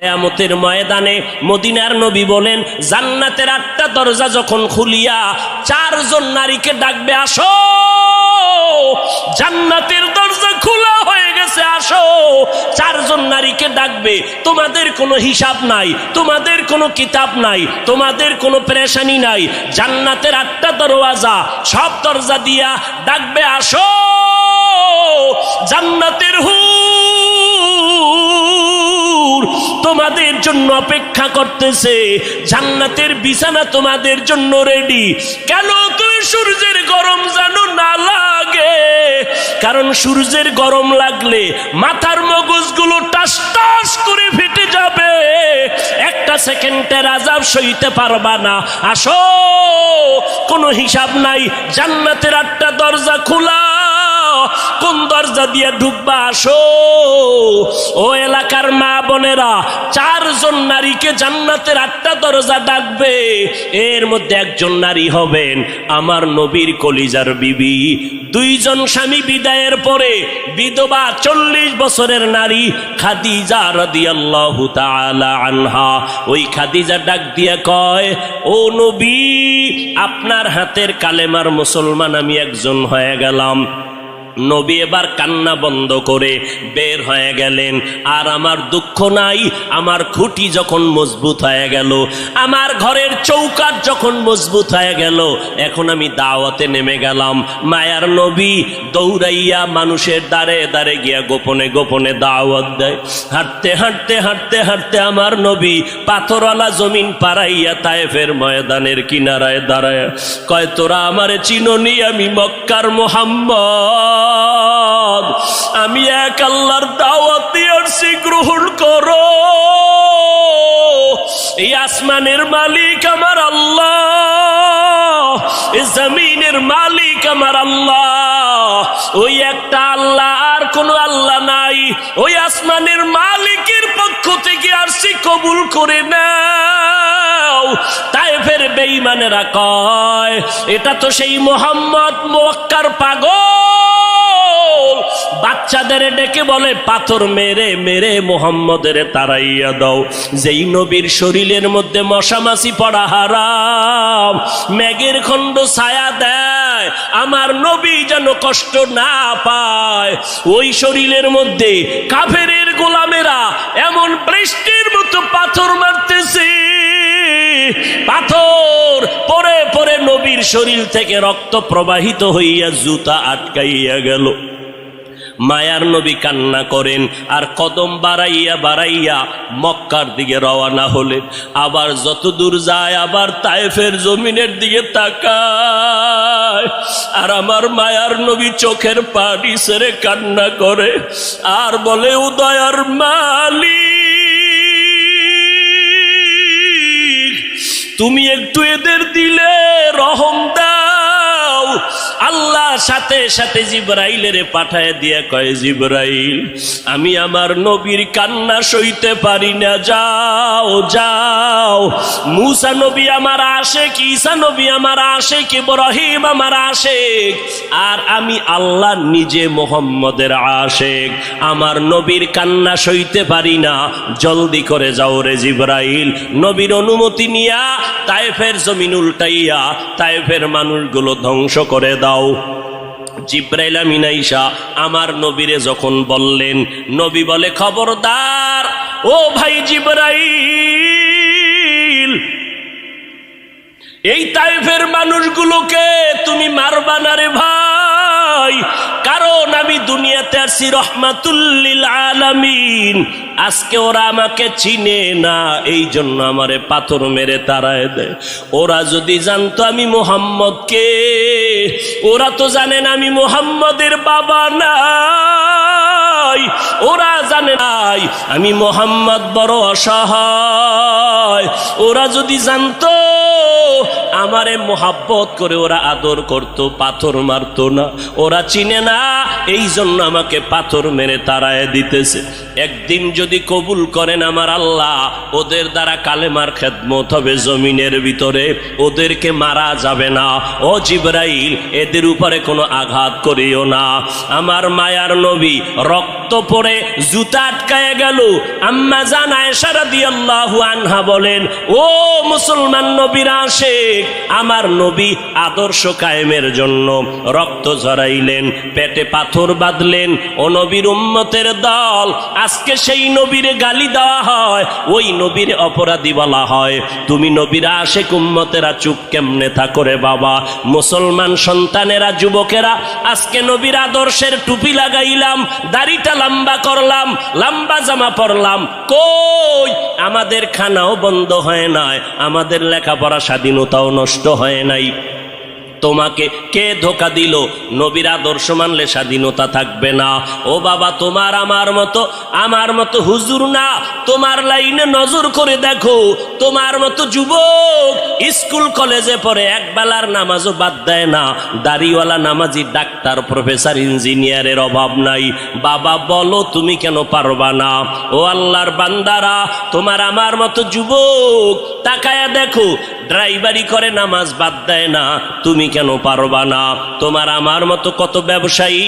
কিয়ামতের ময়দানে মদিনার নবী বলেন, জান্নাতের 8টা দরজা যখন খুলিয়া 4 জন নারীকে ডাকবে, আসো, জান্নাতের দরজা খোলা হয়ে গেছে, আসো। 4 জন নারীকে ডাকবে, তোমাদের কোনো হিসাব নাই, তোমাদের কোনো কিতাব নাই, তোমাদের কোনো পেরেশানি নাই। জান্নাতের 8টা দরওয়াজা, সব দরজা দিয়া ডাকবে, আসো, জান্নাতের হুর তোমাদের জন্য অপেক্ষা করতেছে, জান্নাতের বিছানা তোমাদের জন্য রেডি। কেন? তুমি সূর্যের গরম যেন না লাগে, কারণ সূর্যের গরম লাগলে মাথার মগজগুলো টাস টাস করে ফেটে যাবে, একটা সেকেন্ডের আযাব সইতে পারবা না। আসো, কোনো হিসাব নাই, জান্নাতের 8টা দরজা খোলা, কোন দরজা দিয়ে ঢুকবা, আসো। ও এলাকার মা বোনেরা, 4 জন নারীকে জান্নাতের 8টা দরজা ডাকবে, এর মধ্যে একজন নারী হবেন আমার নবীর কলিজার বিবি। 2 জন স্বামী বিদায়ের পরে বিধবা 40 বছরের নারী খাদিজা রাদিয়াল্লাহু তাআলা আনহা। ওই খাদিজা ডাক দিয়া কয়, ও নবী, আপনার হাতের কালেমার মুসলমান আমি একজন হয়ে গেলাম। নবী এবার কান্না বন্ধ করে বের হয়ে গেলেন। আর আমার দুঃখ নাই, আমার খুঁটি যখন মজবুত হয়ে গেল, আমার ঘরের চৌকাঠ যখন মজবুত হয়ে গেল, এখন আমি দাওয়াতে নেমে গেলাম। মায়ার নবী দৌড়াইয়া মানুষের দ্বারে দ্বারে গিয়া গোপনে গোপনে দাওয়াত দেয়। হাঁটতে হাঁটতে হাঁটতে হাঁটতে আমার নবী পাথরওয়ালা জমিন পাড়াইয়া তায়েফের ময়দানের কিনারায় দাঁড়ায় কয়, তোরা আমারে চিনোনি, আমি মক্কার মুহাম্মদ, আমি এক আল্লাহর দাওয়াত দিয়ে আসছি, গ্রহণ করো। এই আসমানের মালিক আমার আল্লাহ, এই জমিনের মালিক আমার আল্লাহ, ওই একটা আল্লাহ, আর কোনো আল্লাহ নাই। ওই আসমানের মালিকের পক্ষ থেকে আসছি, কবুল করে নাও। তায়েফের বেঈমানেরা কয়, এটা তো সেই মুহাম্মদ মক্কার পাগল। বাচ্চাদের ডেকে বলে, পাথর মেরে মেরে মুহাম্মদের তাড়াইয়া দাও। যেই নবীর শরীরের মধ্যে মশামাছি পড়া হারাম, মেঘের খণ্ড ছায়া দেয়, আমার নবী যেন কষ্ট না পায়। ওই শরীরের মধ্যে কাফেরের গোলামেরা এমন বৃষ্টির মতো পাথর মারতেছে, পাথর পরে পরে নবীর শরীর থেকে রক্ত প্রবাহিত হইয়া জুতা আটকাইয়া গেল। মায়ার নবী কান্না করেন আর কদম বাড়াইয়া বাড়াইয়া মক্কার দিকে রওনা হলেন। আবার যত দূর যায় আবার তায়েফের জমিনের দিকে তাকায়, আর আমার মায়ার নবী চোখের পানি ছেড়ে কান্না করে আর বলে, উদয়ার মালিক, তুমি একটু এদের দিলে রহম দাও। আল্লাহ সাথে সাথে জিবরাইলের পাঠায় দিয়া কয়, জিবরাইল, আমি আমার নবীর কান্না সইতে পারি না, যাও যাও। মুসা নবী আমার আশেক, ঈসা নবী আমার আশেক, ইব্রাহিম আমার আশেক, আর আমি আল্লাহ নিজে মুহাম্মদের আশেক, আমার নবীর কান্না সইতে পারি না, জলদি করে যাও রে জিবরাইল। নবীর অনুমতি নিয়া তায়েফের জমিন উল্টাইয়া তায়েফের মানুষগুলো ধ্বংস করে দাও। জিবরাইল আমিন আইসা আমার নবীরে যখন বললেন, নবী বলে, খবরদার ও ভাই জিবরাইল, এই তায়েফের মানুষগুলোকে তুমি মারবা না রে ভাই, কারণ আমি দুনিয়াতে আসি রহমাতুল লিল আলামিন। আজকে ওরা আমাকে চিনে না, এই জন্য আমারে পাথর মেরে তাড়ায় দেয়। ওরা যদি জানতো আমি মুহাম্মদকে, ওরা তো জানেন আমি মুহাম্মদের বাবা নাই, ওরা জানে নাই আমি মুহাম্মদ বড় অসহায়। ওরা যদি জানতো আমারে মোহাব্বত করে ওরা আদর করত, পাথর মারতো না। ওরা চিনে না, এই জন্য আমাকে পাথর মেরে তাড়ায় দিতেছে। একদিন যদি কবুল করেন আমার আল্লাহ, ওদের দ্বারা কালেমার খেদমত হবে জমিনের ভিতরে, ওদেরকে মারা যাবে না। ও জিবরাইল, এদের উপরে কোনো আঘাত করিও না। আমার মায়ার নবী রক্ত পড়ে জুতা আটকায় গেল। আম্মা জান আয়েশা রাদিয়াল্লাহু আনহা বলেন, ও মুসলমান নবীর আশিক, আমার নবী আদর্শ কায়েমের জন্য রক্ত ঝরাইলেন, পেটে পাথর বাঁধলেন। ও নবীর উম্মতের দল, আজকে সেই নবীর গালি দেওয়া হয়, ওই নবীর অপরাধী বলা হয়। তুমি নবীর আশিক উম্মতেরা চুপ কেমনে থাকো রে বাবা? মুসলমান সন্তানেরা, যুবকেরা, আজকে নবীর আদর্শের টুপি লাগাইলাম, দাড়িটা লম্বা করলাম, লম্বা জামা পরলাম, কই আমাদের খানাও বন্ধ হয় নাই, আমাদের লেখাপড়া স্বাধীনতাও নষ্ট হয় নাই। তোমাকে কে ধোকা দিল? নবীর আদর্শ মানলে স্বাধীনতা থাকবে না। ও বাবা, আমার মতো হুজুর না, তোমার লাইনে নজর করে দেখো। তোমার মতো যুবক স্কুল কলেজে পড়ে এক বেলার নামাজও বাদ দেয় না। দাড়িওয়ালা নামাজি ডাক্তার, প্রফেসর, ইঞ্জিনিয়ারের অভাব নাই। বাবা বলো, তুমি কেন পারবা না? ও আল্লাহর বান্দারা, তোমার আমার মতো যুবক তাকায়া দেখো, ড্রাইভারি করে নামাজ বাদ দেয় না, তুমি কেন পারবা না? তোমার আমার মতো কত ব্যবসায়ী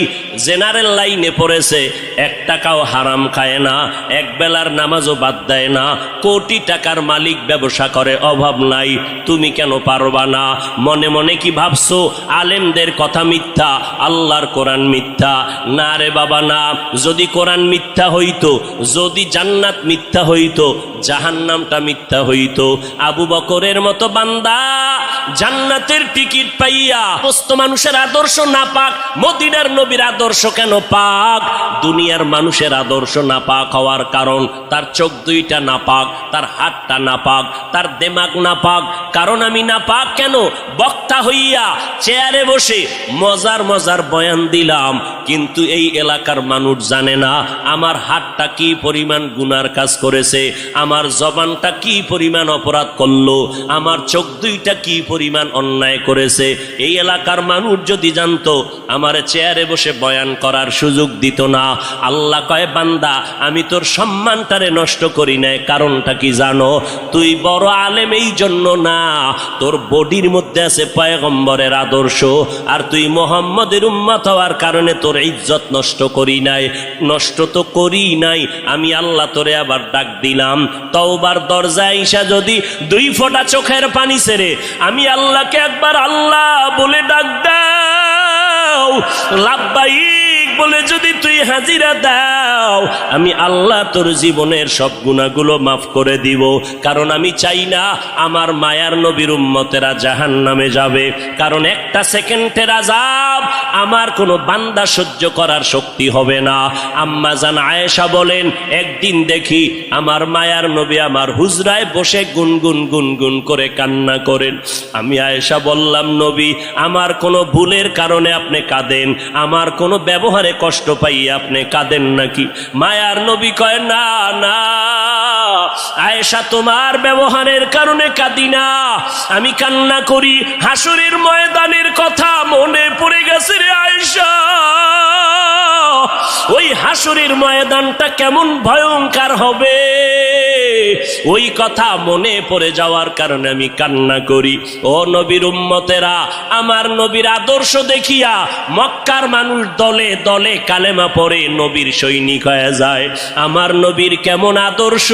জেনারেল লাইনে পড়েছে, 1 টাকাও হারাম খায় না, এক বেলার নামাজও বাদ দেয় না, কোটি টাকার মালিক, ব্যবসা করে, অভাব নাই, তুমি কেন পারবা না? মনে মনে কি ভাবছো আলেমদের কথা মিথ্যা, আল্লাহর কোরআন মিথ্যা? না রে বাবা না। যদি কোরআন মিথ্যা হইতো, যদি জান্নাত মিথ্যা হইতো, জাহান্নামটা মিথ্যা হইতো। আবু বকরের মতো বান্দা জান্নাতের টিকিট পাইয়া সমস্ত মানুষের আদর্শ না পাক, মদিনার নবীর আদর্শ কেন পাক? দুনিয়ার মানুষের আদর্শ না পাক হওয়ার কারণ তার চোখ দুইটা না পাক, তার হাতটা না পাক, তার দেমাগ না পাক। কারণ আমি না পাক কেন? বক্তা হইয়া চেয়ারে বসে মজার মজার বয়ান দিলাম, কিন্তু এই এলাকার মানুষ জানে না আমার হাতটা কি পরিমাণ গুনার কাজ করেছে, আমার জবানটা কি পরিমাণ অপরাধ করলো, আমার চোখ দুইটা কি পরিমাণ অন্যায় করেছে। এই এলাকার মানুষ যদি জানতো, আমার চেয়ারে বসে বয়ান করার সুযোগ দিত না। আল্লাহ কয়, বান্দা আমি তোর সম্মানটারে নষ্ট করি নাই। কারণটা কি জানো? তুই বড় আলেম এই জন্য না, তোর বডির মধ্যে আছে পয়গম্বরের আদর্শ, আর তুই মুহাম্মদের উম্মত হওয়ার কারণে তোর ইজ্জত নষ্ট করি নাই। নষ্ট তো করি নাই, আমি আল্লাহ তোরে আবার ডাক দিলাম, তওবার দরজায় আইসা যদি 2 ফোঁটা চোখের পানি ছেড়ে আমি আল্লাহকে একবার আল্লাহ বলে ডাক দাও, লাব্বাইক বলে যদি তুই হাজিরা দাও, আমি আল্লাহ তোর জীবনের সব গুনাহগুলো মাফ করে দিব। কারণ আমি চাই না আমার মায়ার নবীর উম্মতেরা জাহান্নামে যাবে। কারণ একটা সেকেন্ডের আযাব আমার কোনো বান্দা সহ্য করার শক্তি হবে না। আম্মা জান আয়েশা বলেন, একদিন দেখি আমার মায়ার নবী আমার হুজরায় বসে গুনগুন গুনগুন করে কান্না করেন। আমি আয়েশা বললাম, নবী, আমার কোনো ভুলের কারণে আপনি কাঁদেন, আমার কোনো ব্যবহারে কষ্ট পাই আপনি কাঁদেন নাকি? মায়ার নবী কয়, না না আয়েশা, তোমার ব্যবহারের কারণে কাঁদি না, আমি কান্না করি হাসরের ময়দানের কথা মনে পড়ে গেছে রে আয়েশা। ওই হাসরের ময়দানটা কেমন ভয়ঙ্কর হবে, ওই কথা মনে পড়ে যাওয়ার কারণে আমি কান্না করি। ও নবীর উম্মতেরা, আমার নবীর আদর্শ দেখিয়া মক্কার মানুষ দলে দলে কালেমা পড়ে নবীর সৈনিক হয়ে যায়। আমার নবীর কেমন আদর্শ!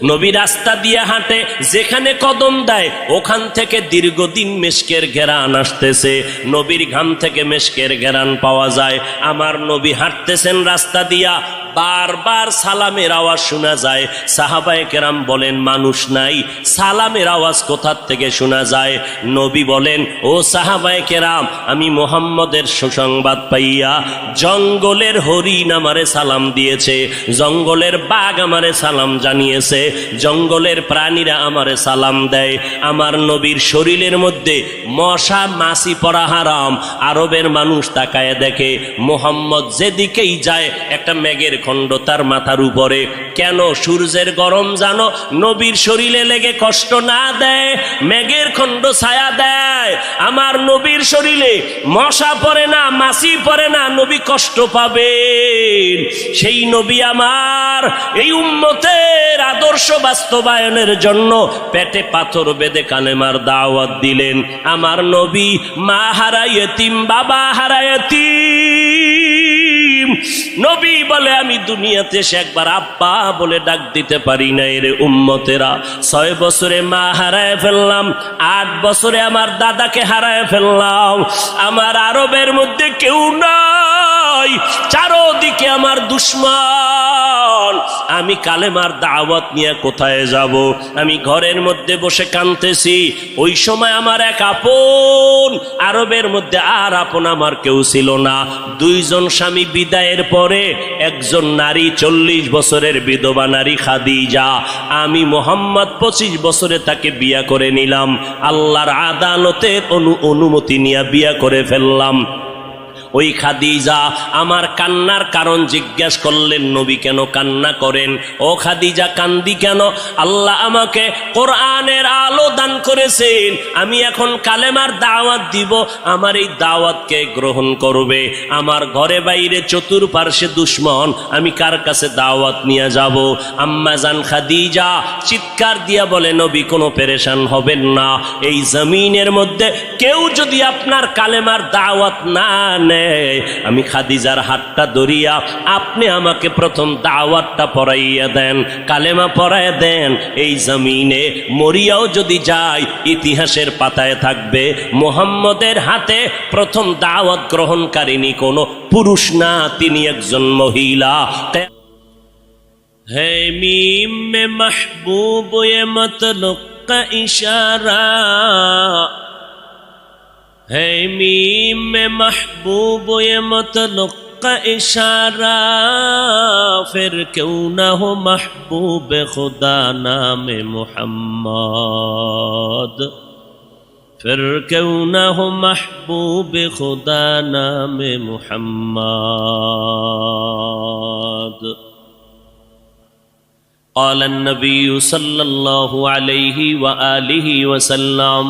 নবী রাস্তা দিয়ে হাঁটে, যেখানে কদম দেয় ওখান থেকে দীর্ঘদিন মেশকের ঘেরান আসতেছে। নবীর ঘাম থেকে মেশকের ঘেরান পাওয়া যায়। আমার নবী হাঁটতেছেন রাস্তা দিয়া, বারবার সালামের আওয়াজ শোনা যায়। সাহাবায়ে কেরাম বলেন, মানুষ নাই, সালামের আওয়াজ কোথা থেকে শোনা যায়? নবী বলেন, ও সাহাবায়ে কেরাম, আমি মুহাম্মদের সুসংবাদ পাইয়া জঙ্গলের হরিণ আমারে সালাম দিয়েছে, জঙ্গলের বাঘ আমারে সালাম জানিয়েছে, জঙ্গলের প্রাণীরা আমারে সালাম দেয়। আমার নবীর শরীরের মধ্যে মশা মাছি পড়া হারাম। আরবের মানুষ তাকায় দেখে মুহাম্মদ যেদিকেই যায় একটা মেঘের খণ্ড তার মাথার উপরে। কেন? সূর্যের গরম জানো নবীর শরীরে লেগে কষ্ট না দেয়, মেঘের খণ্ড ছায়া দেয়। আমার নবীর শরীরে মশা পড়ে না, মাছি পড়ে না, নবী কষ্ট পাবেন। সেই নবী আমার এই উম্মতের আদর্শ বাস্তবায়নের জন্য পেটে পাথর বেঁধে কালেমার দাওয়াত দিলেন। আমার নবী মা হারা ইয়েতিম, বাবা হারা ইয়েতিম। নবী বলে আমি দুনিয়াতে এসে একবার আব্বা বলে ডাক দিতে পারি না। এর উম্মতেরা 6 বছরে মা হারায় ফেললাম, 8 বছরে আমার দাদাকে হারায় ফেললাম। আমার আরবের মধ্যে কেউ নাই, চারদিকে আমার দুশ্মন। আমি কালেমার দাওয়াত নিয়ে কোথায় যাব? আমি ঘরের মধ্যে বসে কাঁদতেছি। ওই সময় আমার এক আপন, আরবের মধ্যে আর আপন আমার কেউ ছিল না। 2 জন স্বামী বিদায়ের পরে একজন নারী 40 বছরের বিধবা নারী খাদিজা, আমি মোহাম্মদ 25 বছরে তাকে বিয়া করে নিলাম। আল্লাহর আদালতের অনুমতি নিয়ে বিয়া করে ফেললাম। ওই খাদিজা আমার কান্নার কারণ জিজ্ঞাসা করলেন, নবী কেন কান্না করেন? ও খাদিজা কান্দি কেন? আল্লাহ আমাকে কোরআনের আলো দান করেছেন, আমি এখন কালেমার দাওয়াত দিব, আমার এই দাওয়াতকে গ্রহণ করবে। আমার ঘরে বাইরে চতুর্পার্শ্বে দুশ্মন, আমি কার কাছে দাওয়াত নিয়ে যাব? আম্মা জান খাদিজা চিৎকার দিয়া বলে, নবী কোনো পেরেশান হবেন না। এই জমিনের মধ্যে কেউ যদি আপনার কালেমার দাওয়াত না নেয়, আমি খাদিজার হাতটা ধরিয়া আপনি আমাকে প্রথম দাওয়াতটা পড়াইয়া দেন, কালেমা পড়াইয়া দেন। এই জমিনে মরিয়াও যদি যায়, ইতিহাসের পাতায় থাকবে মুহাম্মদের হাতে প্রথম দাওয়াত গ্রহণকারিনী কোনো পুরুষ না, তিনি একজন মহিলা। হে মিম মে মাহবুব এ মতলুক কা ইশারা, ہے میم میں محبوب یہ مطلق کا اشارہ، پھر کیوں نہ ہو محبوب خدا نام محمد، پھر کیوں نہ ہو محبوب خدا نام محمد۔ قال النبي صلی اللہ علیہ وآلہ وسلم،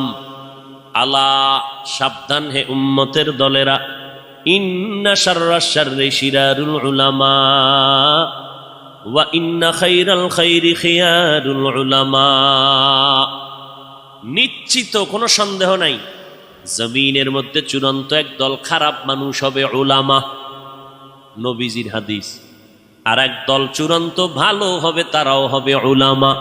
আলা সাবধান হে উম্মতের দলেরা, ইন্না শাররাশ শাররি শিরারুল উলামা ওয়া ইন্না খাইরাল খাইরি খিয়ারুল উলামা। নিশ্চিত কোনো সন্দেহ নাই, জমিনের মধ্যে চূড়ান্ত একদল খারাপ মানুষ হবে উলামা, নবীজির হাদিস। আর এক দল চূড়ান্ত ভালো হবে, তারাও হবে উলামা।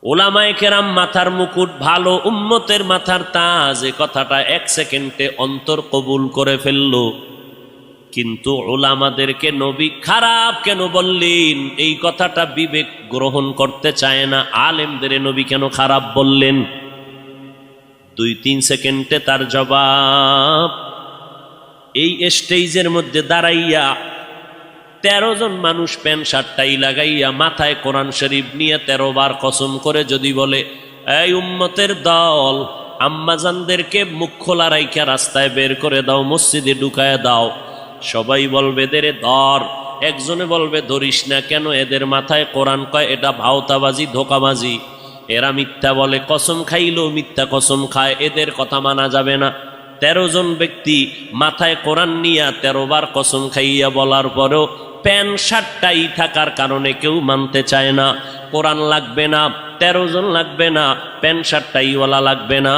ওলামায়ে কেরাম মাথার মুকুট, ভালো উম্মতের মাথার তাজ, এ কথাটা 1 সেকেন্ডে অন্তর কবুল করে ফেলল। কিন্তু ওলামাদেরকে নবী খারাপ কেন বললেন, এই কথাটা বিবেক গ্রহণ করতে চায় না। আলেমদের নবী কেন খারাপ বললেন? 2-3 সেকেন্ডে তার জবাব। এই স্টেজের মধ্যে দাঁড়াইয়া 13 জন মানুষ প্যান্ট শার্টটাই লাগাইয়া মাথায় কোরআন শরীফ নিয়ে 13 বার কসম করে যদি বলে, এই উম্মতের দল, আম্মাজানদেরকে মুখ খোলা রাইখা রাস্তায় বের করে দাও, মসজিদে ঢুকায় দাও, সবাই বলবে এদের ধর। একজনে বলবে ধরিস না কেন, এদের মাথায় কোরআন কয়, এটা ভাওতাবাজি, ধোকাবাজি, এরা মিথ্যা বলে, কসম খাইলেও মিথ্যা কসম খায়, এদের কথা মানা যাবে না। 13 জন ব্যক্তি মাথায় কোরআন নিয়ে 13 বার কসম খাইয়া বলার পরেও প্যান্ট শার্টটাই থাকার কারণে কেউ মানতে চায় না। কোরআন লাগবে না, 13 জন লাগবে না, প্যান্ট শার্টটাইওয়ালা লাগবে না,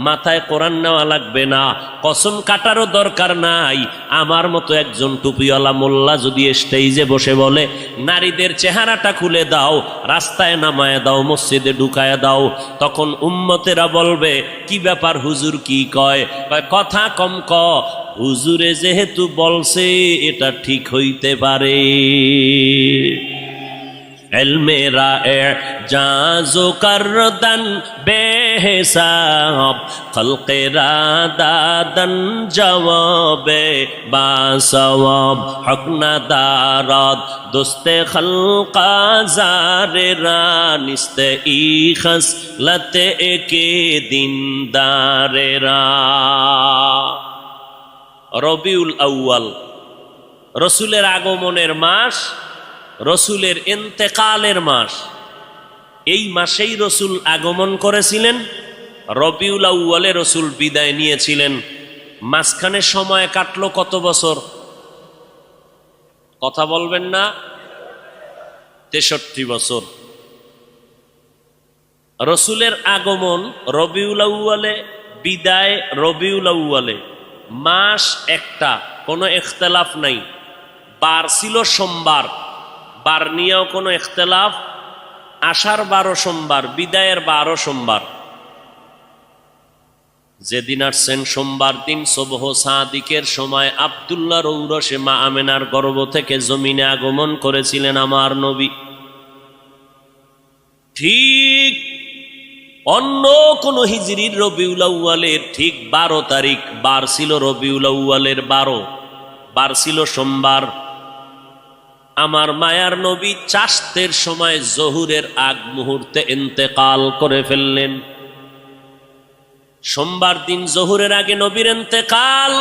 মাথায় কোরআন নেওয়া লাগবে না, কসম কাটারও দরকার নাই। আমার মতো একজন টুপিওয়ালা মোল্লা যদি স্টেজে বসে বলে, নারীদের চেহারাটা খুলে দাও, রাস্তায় নামায় দাও, মসজিদে ঢুকায় দাও, তখন উম্মতেরা বলবে, কি ব্যাপার হুজুর, কি কয়? কথা কম ক, হুজুরে যেহেতু বলছে এটা ঠিক হইতে পারে। ইলমে রা'জাজ করদান বেহিসাব, খলকে রাদাদান জওয়াবে বাসওয়াব, হক না দারাত দোস্তে খলকা জারেরা, নিস্তে ই খসলতে একে দিনদারেরা। রবিউল আউয়াল, রসুলের আগমনের মাস, রসুলের ইন্তেকালের মাস। এই মাসেই রসুল আগমন করেছিলেন, রবিউল আউয়ালে রসুল বিদায় নিয়েছিলেন। মাঝখানে সময় কাটলো কত বছর? কথা বলবেন না? 63 বছর। রসুলের আগমন রবিউল আউয়ালে, বিদায় রবিউল আউয়ালে, মাস একটা, কোনো ইখতিলাফ নাই। বার ছিল সোমবার, বার নিয়েও কোনো ইখতিলাফ। আষাঢ় 12 সোমবার, বিদায়ের 12 সোমবার। যেদিন আসছেন সোমবার দিন সুবহ সাদিকের সময় আব্দুল্লাহর ঔরসে মা আমেনার গর্ভ থেকে জমিনে আগমন করেছিলেন আমার নবী। ঠিক অন্য কোন হিজরির রবিউল আউয়ালের ঠিক 12 তারিখ বার ছিল, রবিউল আউয়ালের 12 বার ছিল সোমবার। আমার মায়ার নবী চাষতের সময় জহুরের আগ মুহূর্তে ইন্তেকাল করে ফেললেন। সোমবার দিন জহুরের আগে নবীর ইন্তেকাল।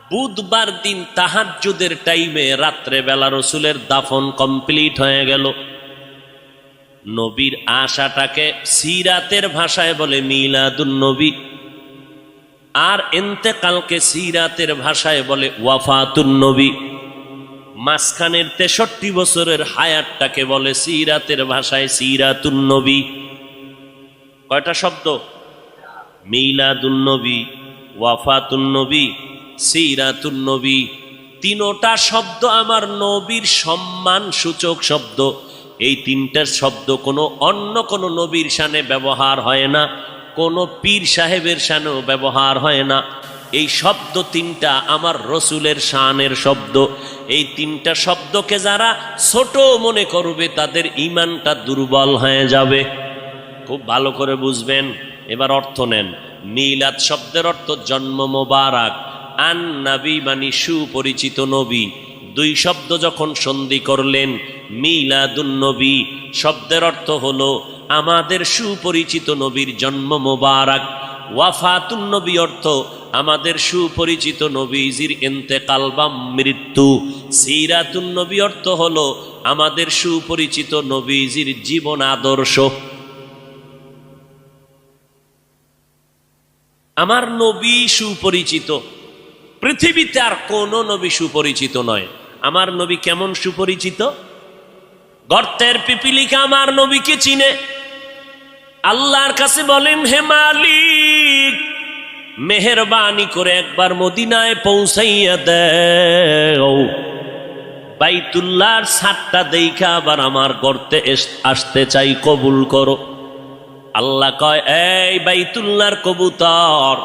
বুধবার দিন তাহাজ্জুদের টাইমে রাত্রে বেলা রসুলের দাফন কমপ্লিট হয়ে গেল। নবীর আশাটাকে সিরাতের ভাষায় বলে মিলাদুন নবী, আর ইন্তেকালকে সিরাতের ভাষায় বলে ওয়াফাতুন নবী। মাঝখানের 63 বছরের হায়াতটাকে বলে সিরাতের ভাষায় সিরাতুন নবী। কয়টা শব্দ? মিলাদুন নবী, ওয়াফাতুন নবী, সিরাতুন নবী। তিনোটা শব্দ আমার নবীর সম্মান সূচক শব্দ। এই তিনটা শব্দ কোনো অন্য কোনো নবীর শানে ব্যবহার হয় না, কোনো পীর সাহেবের শানেও ব্যবহার হয় না। এই শব্দ তিনটা আমার রসুলের শানের শব্দ। এই তিনটা শব্দকে যারা ছোট মনে করবে তাদের ঈমানটা দুর্বল হয়ে যাবে। খুব ভালো করে বুঝবেন। এবার অর্থ নেন। মিলাদ শব্দের অর্থ জন্ম মোবারক, আন নবী মানে সুপরিচিত নবী। দুই শব্দ যখন সন্ধি করলেন, মিলাদুন নবী শব্দের অর্থ হলো আমাদের সুপরিচিত নবীর জন্ম মোবারক। ওয়াফাতুন নবী অর্থ আমাদের সুপরিচিত নবীজির ইন্তেকাল বা মৃত্যু। সিরাতুন নবী অর্থ হলো আমাদের সুপরিচিত নবীজির জীবন আদর্শ। আমার নবী সুপরিচিত, পৃথিবীতে আর কোন নবী সুপরিচিত নয়। আমার নবী কেমন সুপরিচিত? গর্তের পিপিলিকা আমার নবীকে চিনে। আল্লাহর কাছে বলেন, হে মালিক, মেহেরবানি করে একবার মদিনায় পৌঁছাইয়া দেও। বাইতুল্লাহর ছাদটা দেখা আবার আমার গর্তে আসতে চাই, কবুল করো। আল্লাহ কয়, এই বাইতুল্লাহর কবুতর,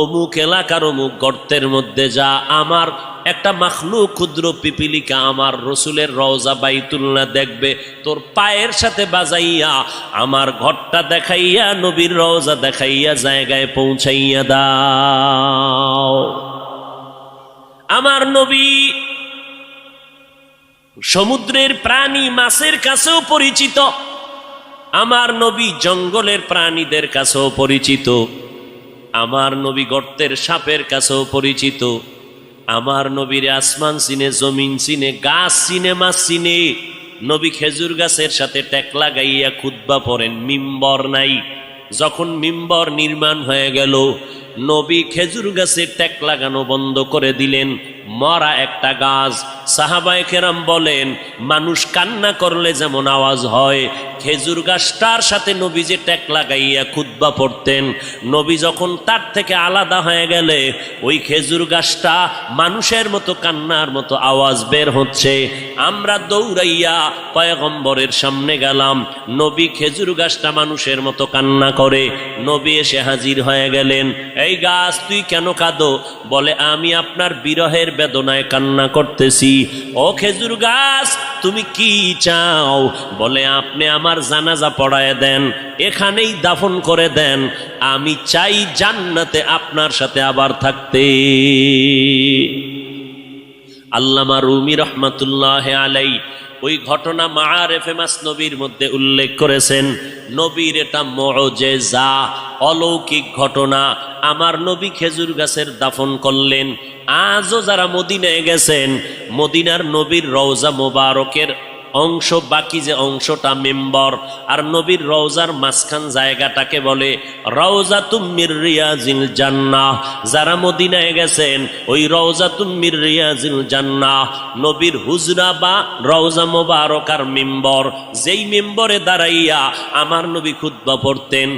অমুক এলাকার অমুক গর্তের মধ্যে যা, আমার একটা মাখলুক ক্ষুদ্র পিপিলিকা আমার রসুলের রওজা বাইতুল্লাহ দেখবে, তোর পায়ের সাথে বাজাইয়া আমার ঘরটা দেখাইয়া নবীর রওজা দেখাইয়া জায়গায় পৌঁছাইয়া দাও। আমার নবী সমুদ্রের প্রাণী মাছের কাছেও পরিচিত। আমার নবী জঙ্গলের প্রাণীদের কাছেও পরিচিত। আমার নবী গর্তের সাপের কাছেও পরিচিত। আমার নবীর আসমান চিনে, জমিন চিনে, গাছ চিনে, মাছ চিনে। নবী খেজুর গাছের সাথে টেক লাগাইয়া খুতবা পড়েন, মিম্বর নাই। যখন মিম্বর নির্মাণ হয়ে গেল, নবী খেজুর গাছের টেক লাগানো বন্ধ করে দিলেন। মরা একটা গাছ। সাহাবায়ে কেরাম বলেন, মানুষ কান্না করলে যেমন আওয়াজ হয়, খেজুর গাছটার সাথে নবী যে টেক লাগাইয়া খুতবা পড়তেন, নবী যখন তার থেকে আলাদা হয়ে গেলে ওই খেজুর গাছটা মানুষের মতো কান্নার মতো আওয়াজ বের হচ্ছে। আমরা দৌড়াইয়া পয়গম্বরের সামনে গেলাম, নবী খেজুর গাছটা মানুষের মতো কান্না করে। নবী এসে হাজির হয়ে গেলেন। এই গাছ, তুই কেন কাঁদো? বলে, আমি আপনার বিরহের বেদনায় কান্না করতেছি। ও খেজুর গাছ, তুমি কি চাও? বলে, আপনি আমার জানাজা পড়ায় দেন, এখানেই দাফন করে দেন। আমি চাই জান্নাতে আপনার সাথে আবার থাকতে। আল্লামা রুমি রহমাতুল্লাহ আলাই ওই ঘটনা মাআরিফে মাসনবীর মধ্যে উল্লেখ করেছেন। নবীর এটা মুআজিজা, অলৌকিক ঘটনা। আমার নবী খেজুর গাছের দাফন করলেন। আজও যারা মদিনায় গেছেন, মদিনার নবীর রওজা মোবারকের অংশ, বাকি যে অংশটা মেম্বর, আর নবীর রওজার মাঝখান জায়গাটাকে বলে রওজাতুম মির রিয়াজিল জান্নাহ। যারা মদিনায় গেছেন, ওই রওজাতুম মির রিয়াজিল জান্নাহ নবীর হুজরা বা রওজা মোবারকার মেম্বর, যেই মেম্বরে দাঁড়াইয়া আমার নবী খুতবা পড়তেন,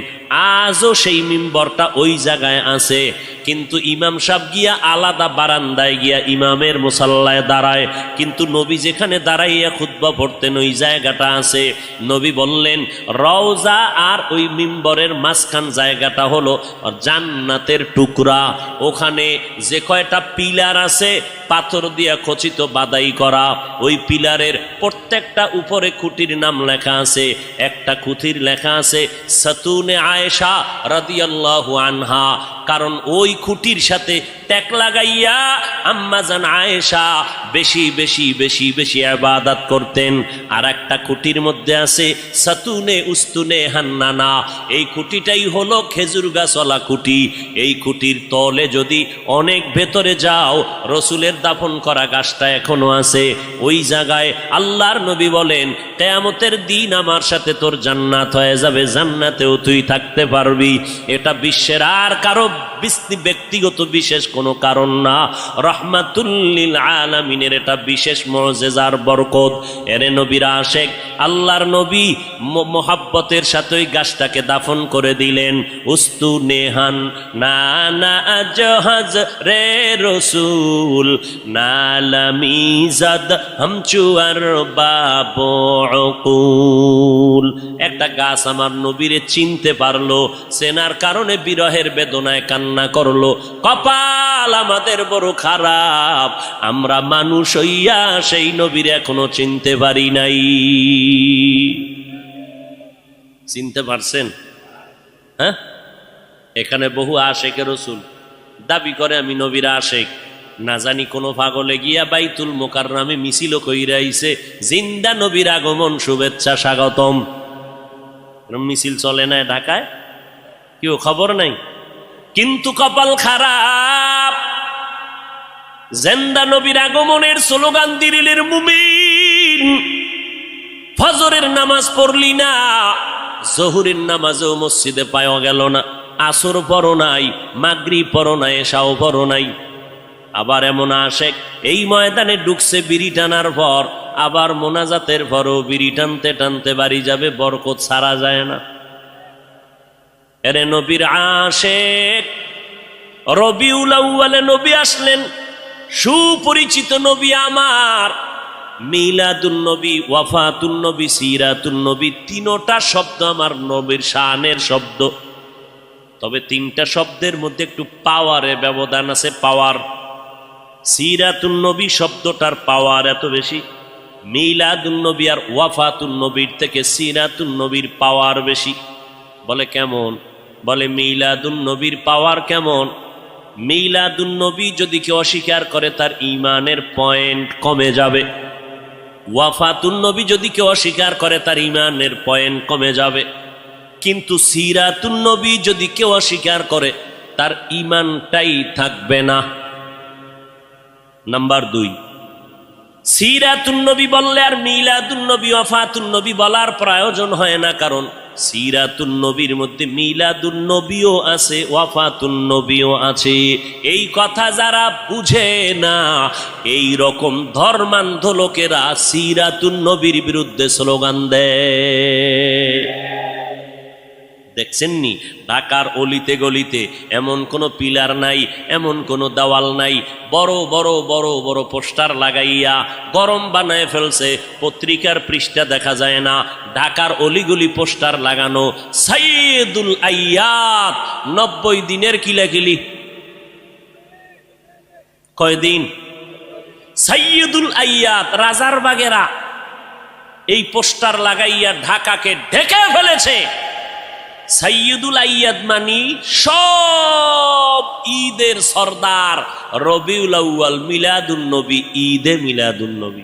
আজও সেই মিম্বরটা ওই জায়গায় আছে। কিন্তু ইমাম সাহেব গিয়া আলাদা বারান্দায় গিয়া ইমামের মুসাল্লায় দাঁড়ায়, কিন্তু নবী যেখানে দাঁড়াইয়া খুতবা পড়তেন ওই জায়গাটা আছে। নবী বললেন রওজা আর ওই মিম্বরের মাঝখান জায়গাটা হলো জান্নাতের টুকরা। ওখানে যে কয়টা পিলার আছে পাথর দিয়া খচিত বাদাই করা, ওই পিলারের প্রত্যেকটা উপরে খুঁটির নাম লেখা আছে। একটা খুঁটির লেখা আছে সাতুনে আয়েশা রাদিয়াল্লাহু আনহা, কারণ ওই খুঁটির সাথে ট্যাক লাগাইয়া আম্মাজান আয়েশা বেশি বেশি বেশি বেশি ইবাদত করতেন। আর একটা খুঁটির মধ্যে আছে সাতুনে উস্তুনে হান্নানা, এই খুঁটিটাই হলো খেজুর গাছওয়ালা খুঁটি। এই খুঁটির তলে যদি অনেক ভেতরে যাও, রসুলের দাফন করা গাছটা এখনো আছে ওই জায়গায়। আল্লাহর নবী বলেন কিয়ামতের দিন আমার সাথে তোর জান্নাত হয়ে যাবে, জান্নাতেও তুই থাকতে পারবি। এটা বিশ্বের আর কারো ব্যক্তিগত বিশেষ কোনো কারণ না, রহমাতুল লিল আলামিনের এটা বিশেষ মুআজিজার বরকত। এরে নবীর আশিক, আল্লাহর নবী মোহাব্বতের সাথে ওই গাছটাকে দাফন করে দিলেন। উস্তু নেহান না না জাহাজ রে রসুল নালামিজাদ হামচুয়ার বাবুল। একটা গাছ আমার নবীরে চিনতে পারলো, চেনার কারণে বিরহের বেদনায় কান্না করলো। কপাল আমাদের বড় খারাপ, আমরা মানুষ হইয়া সেই নবীর এখনো চিনতে পারি নাই। চিনতে পারছেন? হ্যাঁ, এখানে বহু আশেকের রসুল দাবি করে আমি নবীর আশেক। না জানি কোন পাগলে গিয়া বাইতুল মোকাররমে মিছিল কইরা আইছে জিন্দা নবীর আগমন শুভেচ্ছা স্বাগতম। মিছিল চলে না ঢাকায়, কেউ খবর নাই। কিন্তু কপাল খারাপ, জিন্দা নবীর আগমনের স্লোগান দিলের মুমিন, ফজরের নামাজ পড়লি না, জহুরের নামাজও মসজিদে পাওয়া গেল না, আসর পড়ো নাই, মাগরিব পড়ো নাই, এশাও পড়ো নাই। আবার এমন আশেক এই ময়দানে ঢুকছে বিড়ি টানার পর, আবার মোনাজাতের পরও বিড়ি টানতে টানতে বাড়ি যাবে, বরকত ছাড়া যায় না। এরে নবীর আশেক, রবিউল আউয়ালে নবী আসলেন, সুপরিচিত নবী আমার। মিলাদুন নবী, ওয়াফাতুন নবী, সিরাতুন নবী, তিনটা শব্দ আমার নবীর শানের শব্দ। তবে তিনটা শব্দের মধ্যে একটু পাওয়ারের ব্যবধান আছে, পাওয়ার। সিরাতুন নবী শব্দটার পাওয়ার এত বেশি, মিলাদুন নবী আর ওয়াফাতুন নবীর থেকে সিরাতুন নবীর পাওয়ার বেশি। বলে কেমন? বলে মিলাদুন নবীর পাওয়ার কেমন? মিলাদুন নবী যদি কেউ অস্বীকার করে তার ঈমানের পয়েন্ট কমে যাবে। ওয়াফাতুন নবী যদি কেউ অস্বীকার করে তার ঈমানের পয়েন্ট কমে যাবে। কিন্তু সিরাতুন নবী যদি কেউ অস্বীকার করে তার ঈমানটাই থাকবে না। নাম্বার 2, সিরাতুন নবী বললে আর মিলাদুন নবী, ওয়াফাতুন নবী বলার প্রয়োজন হয় না, কারণ সিরাতুন নবীর মধ্যে মিলাদুন নবীও আছে, ওয়াফাতুন নবীও আছে। এই কথা যারা বুঝে না, এই রকম ধর্মান্ধ লোকেরা সিরাতুন নবীর বিরুদ্ধে স্লোগান দেয়। দেখছেননি ঢাকার অলিতে গলিতে এমন কোনো পিলার নাই, এমন কোনো দেওয়াল নাই, বড় বড় বড় বড় পোস্টার লাগাইয়া গরম বানায় ফেলছে, পত্রিকার পৃষ্ঠা দেখা যায় না। ঢাকার অলিগলি পোস্টার লাগানো, সাইয়্যিদুল আইয়াত 90 দিনের কিলাকিলি। কয়দিন? সাইয়্যিদুল আইয়াত, রাজার বাগেরা এই পোস্টার লাগাইয়া ঢাকাকে ঢেকে ফেলেছে। সাইয়্যিদুল আইয়াদ মানি সব ঈদের সরদার। রবিউল আউয়াল মিলাদুন নবী, ঈদে মিলাদুন নবী।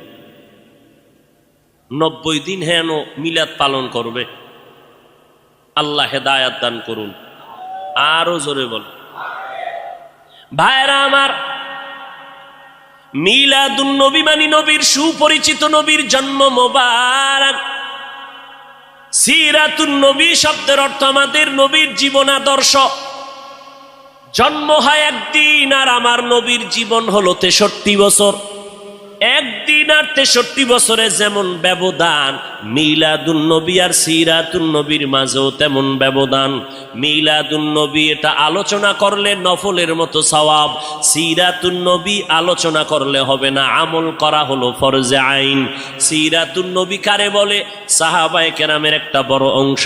90 দিন হেন মিলাদ পালন করবে। আল্লাহ হেদায়াত দান করুন। আরো জোরে বল ভাইরা আমার, মিলাদুন নবী মানে নবীর সুপরিচিত নবীর জন্ম মোবারক। সিরাতুন নবী শব্দের অর্থ আমাদের নবীর জীবন আদর্শ। জন্ম হয় একদিন, আর আমার নবীর জীবন হলো 63 বছর। একদিন আর 63 বছরে যেমন ব্যবধান, মিলাদুন নবী আর সিরাতুন নবীর মাঝেও তেমন ব্যবধান। মিলাদুন নবী এটা আলোচনা করলে নফলের মতো সওয়াব, সিরাতুন নবী আলোচনা করলে হবে না, আমল করা হলো ফরজে আইন। সিরাতুন নবী কারে বলে? সাহাবায়ে কেরামের একটা বড় অংশ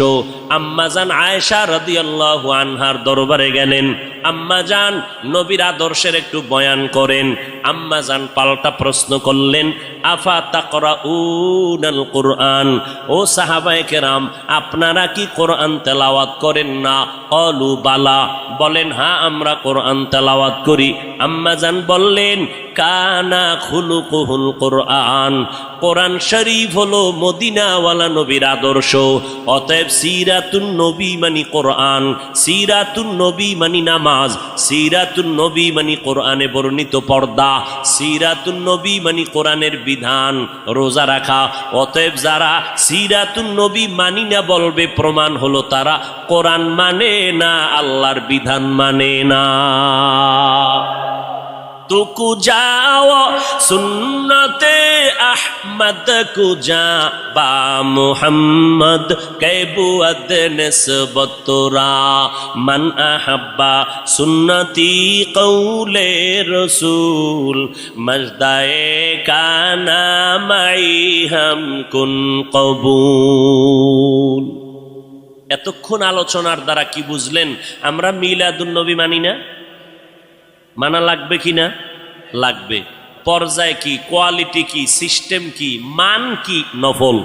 আম্মাজান আয়েশা রাদিয়াল্লাহু আনহার দরবারে গেলেন। আম্মাজান নবীর আদর্শের একটু বয়ান করেন। আম্মাজান পাল্টা প্রশ্ন করলেন, আফা তাকরাউনাল কুরআন, ও সাহাবায়ে কেরাম আপনারা কি কোরআন তেলাওয়াত করেন না? ক্বালু বালা, বলেন হ্যাঁ আমরা কোরআন তেলাওয়াত করি। আম্মাজান বললেন, কানা খুলুকুহুল কোরআন, কোরআন শরীফ হলো মদিনাওয়ালা নবীর আদর্শ। অতএব সিরাতুন নবী মানি কোরআন, সিরাতুন নবী মানি নামাজ, সিরাতুন নবী মানি কোরআনে বর্ণিত পর্দা, সিরাতুন নবী মানি কোরআনের বিধান, রোজা রাখা। অতএব যারা সিরাতুন নবী মানি না বলবে, প্রমাণ হলো তারা কোরআন মানে না, আল্লাহর বিধান মানে না। তুকু যাও সুন্নতে আহমদ কুজা বা মুহাম্মদ কেবুয়াদ নিসবতরা মান আহাব্বা সুন্নতি কৌলে রসুল মজদায়ে কানা মাই হাম কুন কবুল। এতক্ষণ আলোচনার দ্বারা কি বুঝলেন? আমরা মিলাদুন নবী মানি না? মানা লাগবে কি না? লাগবে। পর্যায় কি, কোয়ালিটি কি, সিস্টেম কি, মান কি? নফল।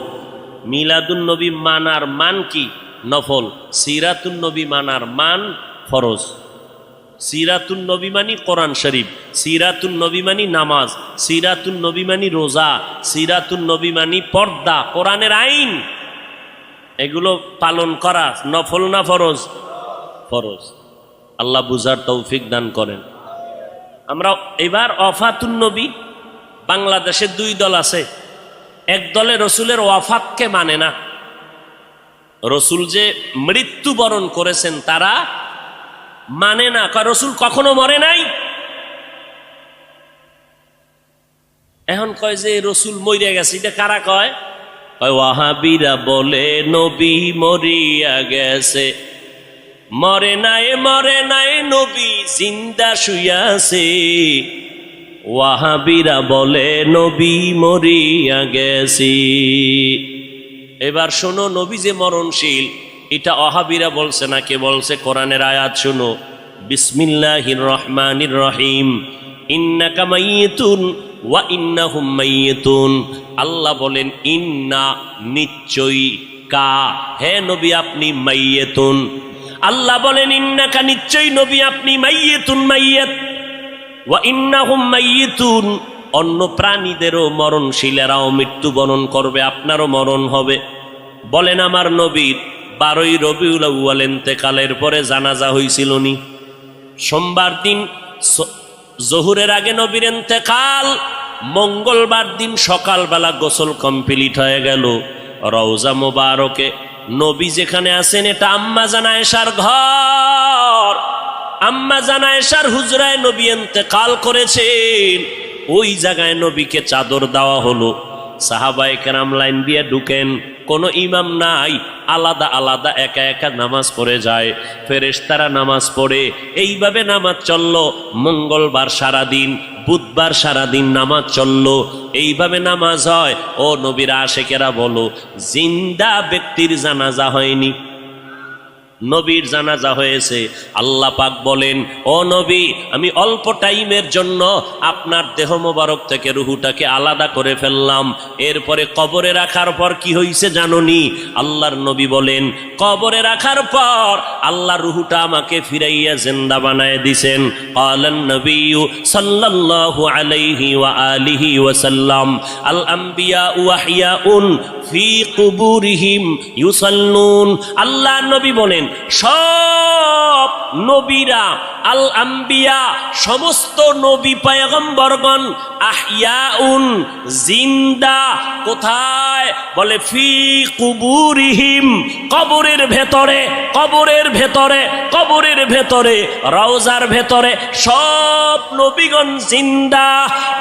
মিলাদুন নবী মানার মান কি? নফল। সিরাতুন নবী মানার মান ফরজ। সিরাতুন নবী মানি কোরআন শরীফ, সিরাতুন নবী মানি নামাজ, সিরাতুন নবী মানি রোজা, সিরাতুন নবী মানি পর্দা, কোরআনের আইন। এগুলো পালন করা নফল না ফরজ? ফরজ। আল্লাহ বুঝার তৌফিক দান করেন। আমরা এবার ওয়াফাতুন নবী, বাংলাদেশে 2 দল আছে। এক দলে রসুলের ওয়াফাতকে মানে না, রসুল যে মৃত্যুবরণ করেছেন তারা মানে না, কয় রসুল কখনো মরে নাই। এখন কয় যে রসুল মরিয়া গেছে, এটা কারা কয়? ওয়াহাবিরা বলে নবী মরিয়া গেছে। মরে নাই, মরে নাই, নবী জিন্দা শুয়াছে। ওয়াহাবিরা বলে নবী মরিয়া গেছে। এবার শোনো, নবী যে মরণশীল এটা ওয়াহাবিরা বলছে না, কে বলছে? কোরআনের আয়াত শোনো, বিসমিল্লাহির রহমানির রহিম, ইন্নাকা মাইয়িতুন ওয়া ইন্নাহুম মাইয়িতুন। আল্লাহ বলেন ইন্না, নিশ্চয়ই, কা, হে নবী আপনি মাইয়িতুন। আল্লাহ বলেন ইন্নাকা, নিশ্চয়ই নবী আপনি মাইয়িতুন, মাইয়িত, ওয়া ইন্নাহুম মাইয়িতুন, অন্য প্রাণীদেরও মরণশীলেরাও মৃত্যুবরণ করবে, আপনারও মরণ হবে। বলেন আমার নবীর 12ই রবিউল আউয়াল ইন্তেকালের পরে জানাজা হয়েছিল নি? সোমবার দিন জোহরের আগে নবীর ইন্তেকাল, মঙ্গলবার দিন সকালবেলা গোসল কমপ্লিট হয়ে গেল। রওজা মোবারকে নবী যেখানে আছেন এটা আম্মাজান আয়েশার ঘর। আম্মাজান আয়েশার হুজরায় নবী ইন্তেকাল করেছেন। ওই জায়গায় নবীকে চাদর দেওয়া হলো। সাহাবায়ে কেরাম লাইন দিয়ে ঢুকেন, কোনো ইমাম নাই, আলাদা আলাদা একা একা নামাজ পড়ে যায়। ফেরেশতারা নামাজ পড়ে, এইভাবে নামাজ চলল। মঙ্গলবার সারাদিন, বুধবার সারাদিন নামাজ চলল। এইভাবে নামাজ হয়। ও নবীর আশেকেরা বলো, জিন্দা ব্যক্তির জানাজা হয়নি। নবীর জানাজা হয়েছে। আল্লাহ পাক বলেন, ও নবী, আমি অল্প টাইমের জন্য আপনার দেহ মোবারক থেকে রুহুটাকে আলাদা করে ফেললাম। এরপরে কবরে রাখার পর কি হয়েছে জানোনি? আল্লাহর নবী বলেন, কবরে রাখার পর আল্লাহ রুহুটা আমাকে ফিরাইয়া জিন্দা বানায় দিছেন। ক্বালান নবিয়্যু সাল্লাল্লাহু আলাইহি ওয়া আলিহি ওয়াসাল্লাম, আল আম্বিয়া ওয়াহিয়াউন ফি কুবুরিহিম ইউসাল্লুন। আল্লাহ নবী বলেন, সব নবীরা, আল আম্বিয়া সমস্ত নবী পয়গম্বরগণ, আহইয়াউন জিন্দা। কোথায়? বলে ফি কুবুরিহিম, কবরের ভেতরে, কবরের ভেতরে, কবরের ভেতরে, রওজার ভেতরে সব নবীগণ জিন্দা।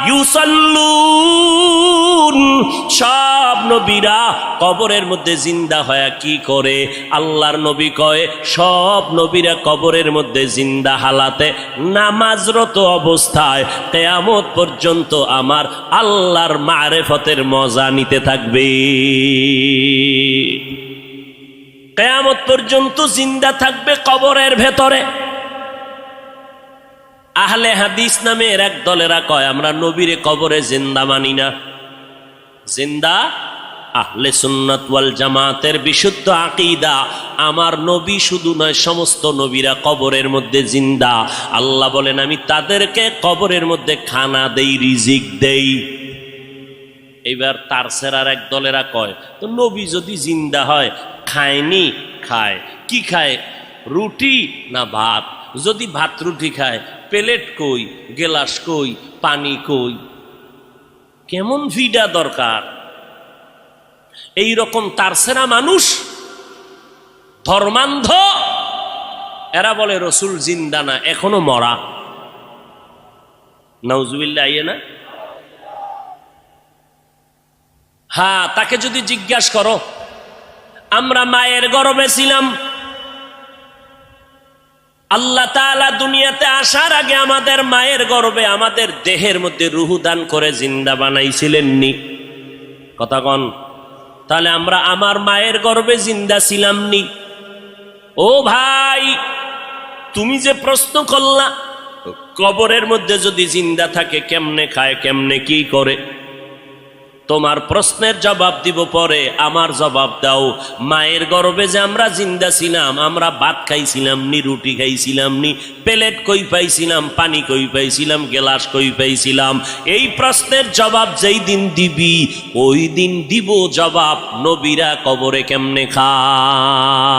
ইউসাল্লুন, সব নবীরা কবরের মধ্যে জিন্দা হয়ে কি করে? আল্লাহর নবী কয়, সব নবীরা কবরের মধ্যে জিন্দা হালাতে নামাজরত অবস্থায় কিয়ামত পর্যন্ত আমার আল্লাহর মারেফতের মজা নিতে থাকবে। কিয়ামত পর্যন্ত জিন্দা থাকবে কবরের ভেতরে। আহলে হাদিস নামের এক দলেরা কয়, আমরা নবীরে কবরে জিন্দা মানি না। জিন্দা আহলে সুন্নাত ওয়াল জামাতের বিশুদ্ধ আকীদা, আমার নবী শুধু নয়, সমস্ত নবীরা কবরের মধ্যে জিন্দা। আল্লাহ বলেন, আমি তাদেরকে কবরের মধ্যে খানা দেই, রিজিক দেই। এইবার তার সেরার এক দলেরা কয়, তো নবী যদি জিন্দা হয়, খায়নি? খায়। কি খায়? রুটি না ভাত? যদি ভাত রুটি খায়, প্লেট কই, গেলাস কই, পানি কই? কেমন ফিডা দরকার? এই রকম তারসেরা মানুষ, ধর্মান্ধ, এরা বলে রসুল জিন্দা না, এখনো মরা। নাউজুবিল্লাহ, আইয়ে না? হ্যাঁ, তাকে যদি জিজ্ঞাসা করো, আমরা মায়ের গর্ভে ছিলাম, আল্লাহ তাআলা দুনিয়াতে আসার আগে আমাদের মায়ের গর্ভে আমাদের দেহের মধ্যে রূহ দান করে জিন্দা বানাইছিলেন নি? কথা কন। তাহলে আমরা আমার মায়ের গর্ভে জিন্দা ছিলাম নি? ও ভাই, তুমি যে প্রশ্ন করলা, কবরের মধ্যে যদি জিন্দা থাকে কেমনে খায়, কেমনে কি করে, তোমার প্রশ্নের জবাব দিব পরে, আমার জবাব দাও। মায়ের গর্ভে যে আমরা জিন্দা ছিলাম, আমরা ভাত খাইছিলাম নি, রুটি খাইছিলাম নি, প্লেট কই পাইছিলাম, পানি কই পাইছিলাম, গেলাস কই পাইছিলাম? এই প্রশ্নের জবাব যেই দিন দিবি, ওই দিন দিব জবাব, নবীরা কবরে কেমনে খায়।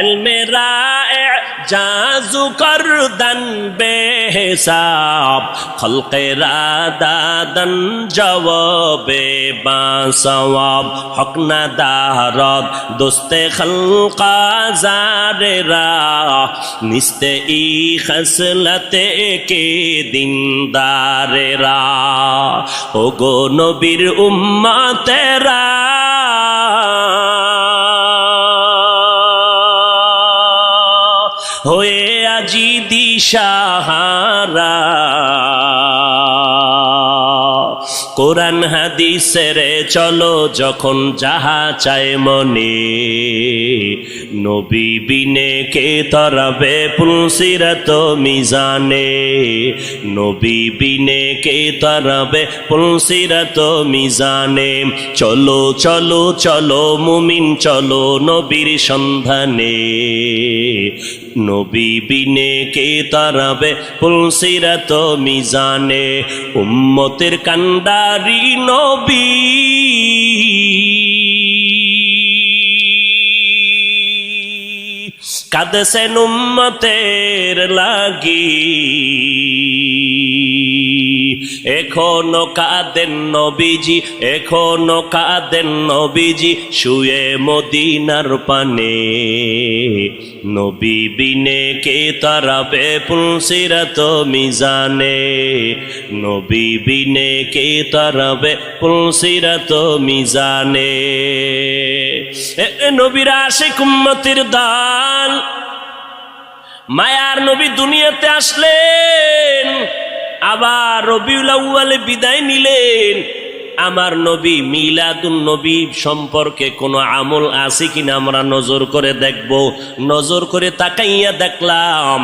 ইলমে রায়ে জাজু করদন বেহিসাব, খলকে রাদাদন জওয়াবে বাসওয়াব, হক না দারদ দোস্তে খলকা জারেরা, নিস্তে ই খসলতে কে দিনদারেরা। ও গো নবীর উম্মতেরা, হয়ে আজি দিশাহারা, কোরআন হাদিসের চলো যখন যাহা চায় মনে, নবী বিনে কে তরাবে পুলসিরাত মিজানে, নবী বিনে কে তরাবে পুলসিরাত মিজানে। চলো চলো চলো মুমিন চলো নবীর সন্ধানে, নবী বিনে কে তরাবে পুলসিরাত মিজানে। উম্মতের কান্ডারি নবী, কাঁদছেন উম্মতের লাগি, এখনো কাঁদেন নবীজি, এখনো কাঁদেন নবীজি, শুয়ে মদিনার পানে, নবী বিনে কে তরাবে পুলসিরাত মিজানে, নবী বিনে কে তরাবে পুলসিরাত মিজানে। নবীর আশিক উম্মতের দল, মায়ার নবী দুনিয়াতে আসলেন, আবার রবিউল আউয়ালে বিদায় নিলেন। আমার নবী মিলাদুন নবী সম্পর্কে কোনো আমল আছে কিনা আমরা নজর করে দেখব। নজর করে তাকাইয়া দেখলাম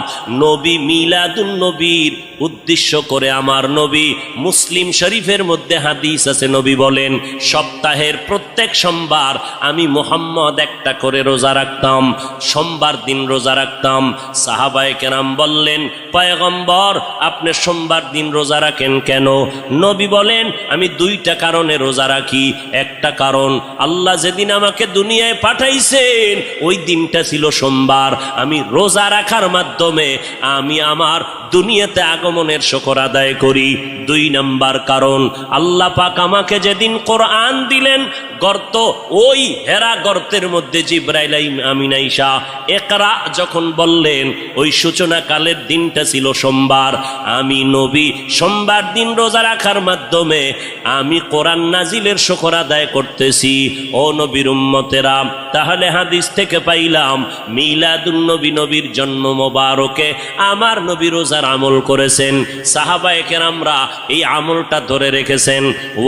নবী মিলাদুন নবীর উদ্দেশ্য করে আমার নবী, মুসলিম শরীফের মধ্যে হাদিস আছে, নবী বলেন সপ্তাহের প্রত্যেক সোমবার আমি মুহাম্মদ একটা করে রোজা রাখতাম, সোমবার দিন রোজা রাখতাম। সাহাবায়ে কেরাম বললেন, পয়গম্বর আপনি সোমবার দিন রোজা রাখেন কেন? নবী বলেন আমি দুইটা কারণে রোজা রাখি। একটা কারণ, আল্লাহ যেদিন আমাকে দুনিয়ায় পাঠাইছেন ওই দিনটা ছিল সোমবার, আমি রোজা রাখার মাধ্যমে আমি আমার দুনিয়াতে আগমনের শুকর আদায় করি। দুই নাম্বার কারণ, আল্লাহ পাক আমাকে যেদিন কোরআন দিলেন গর্ত, ওই হেরা গর্তের মধ্যে জিবরাইল আমিন আইসা ইকরা যখন বললেন ওই সূচনা কালের দিনটা ছিল সোমবার। আমি নবী সোমবার দিন রোজা রাখার মাধ্যমে আমি কোরআন নাজিলের শুকর আদায় করতেছি। ও নবীর উম্মতেরা, তাহলে হাদিস থেকে পাইলাম মিলাদুন নবী, নবীর জন্ম মোবারকে আমার নবী রোজার আমল করেছেন। সাহাবায়ে কেরামরা এই আমলটা ধরে রেখেছেন।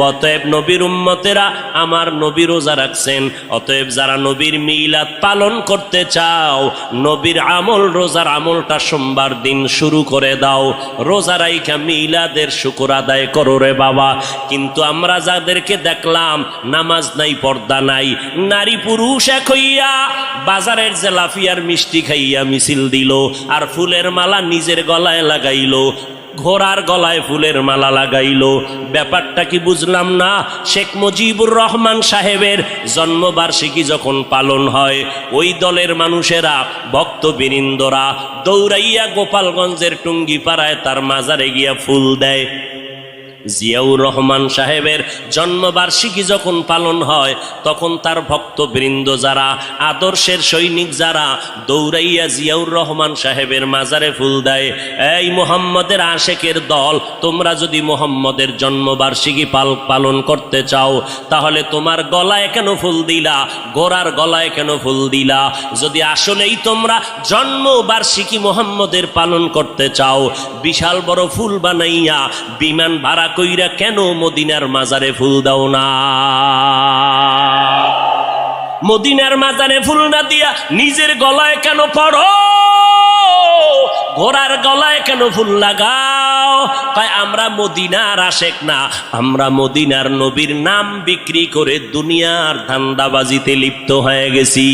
অতএব নবীর উম্মতেরা আমার নবী রোজা রাখছেন। অতএব যারা নবীর মিলাদ পালন করতে চাও, নবীর আমল রোজার আমলটা সোমবার দিন শুরু করে দাও। রোজা রাইখা মিলাদের শুকর আদায় করো রে বাবা। কিন্তু আমরা যাদেরকে দেখলাম নামাজ নাই, পর্দা নাই, নারী পুরুষ এক হইয়া বাজারের জেলাফিয়ার মিষ্টি খাইয়া মিছিল দিল, আর ফুলের মালা নিজের গলায় লাগাইল, ঘোড়ার গলায় ফুলের মালা লাগাইলো। ব্যাপারটা কি বুঝলাম না। শেখ মুজিবুর রহমান সাহেবের জন্মবার্ষিকী যখন পালন হয়, ওই দলের মানুষেরা, ভক্তবৃন্দরা দৌড়াইয়া গোপালগঞ্জের টুঙ্গিপাড়ায় তার মাজারে গিয়া ফুল দেয়। জিয়াউর রহমান সাহেবের জন্মবার্ষিকী যখন পালন হয় তখন তার ভক্তবৃন্দ যারা, আদর্শের সৈনিক যারা, দৌড়াইয়া জিয়াউর রহমান সাহেবের মাজারে ফুল দেয়। এই মুহাম্মদের আশেকের দল, তোমরা যদি মুহাম্মদের জন্মবার্ষিকী পালন করতে চাও তাহলে তোমার গলায় কেন ফুল দিলা, গোরার গলায় কেন ফুল দিলা? যদি আসলেই তোমরা জন্মবার্ষিকী মুহাম্মদের পালন করতে চাও, বিশাল বড় ফুল বানাইয়া বিমান ভাড়া কইরা কেন মদিনার মাজারে ফুল দাও না? মদিনার মাজারে ফুল না দিয়া নিজের গলায় কেন পড়ো? ঘোড়ার গলায় কেন ফুল লাগাও? কয় আমরা মদিনার আশেক না, আমরা মদিনার নবীর নাম বিক্রি করে দুনিয়ার ধান্দাবাজিতে লিপ্ত হয়ে গেছি।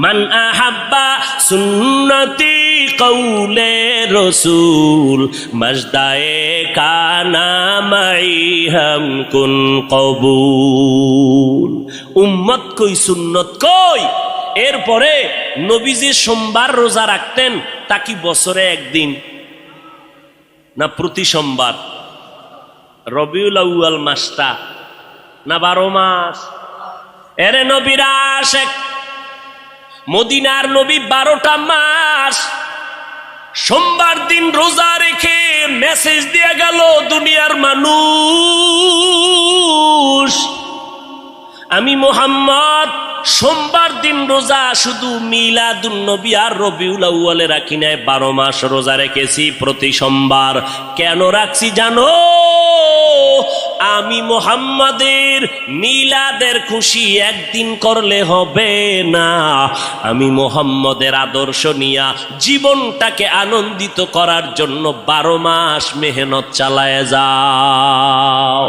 মান আহাব্বা সুন্নতি কৌলে রসুল মজদায়ে কানা মাই হাম কুন কবুল। উম্মত কই, সুন্নত কই? এরপরে নবীজি সোমবার রোজা রাখতেন, তা কি বছরে একদিন না প্রতি সোমবার? রবিউল আউয়াল মাসটা না 12 মাস? এরে নবীর আশেক, মদিনার নবী 12টা মাস সোমবার দিন রোজা রেখে মেসেজ দিয়ে গেল দুনিয়ার মানুষ, আমি মুহাম্মদ সোমবার দিন রোজা শুধু মিলাদুন নবী আর রবিউল আউয়ালে রাখি নাই, 12 মাস রোজা রেখেছি প্রতি সোমবার। কেন রাখছি জানো? আমি মুহাম্মাদের মিলাদের খুশি একদিন করলে হবে না, আমি মুহাম্মাদের আদর্শ নিয়া জীবনটাকে আনন্দিত করার জন্য 12 মাস মেহনত চালায় যাও।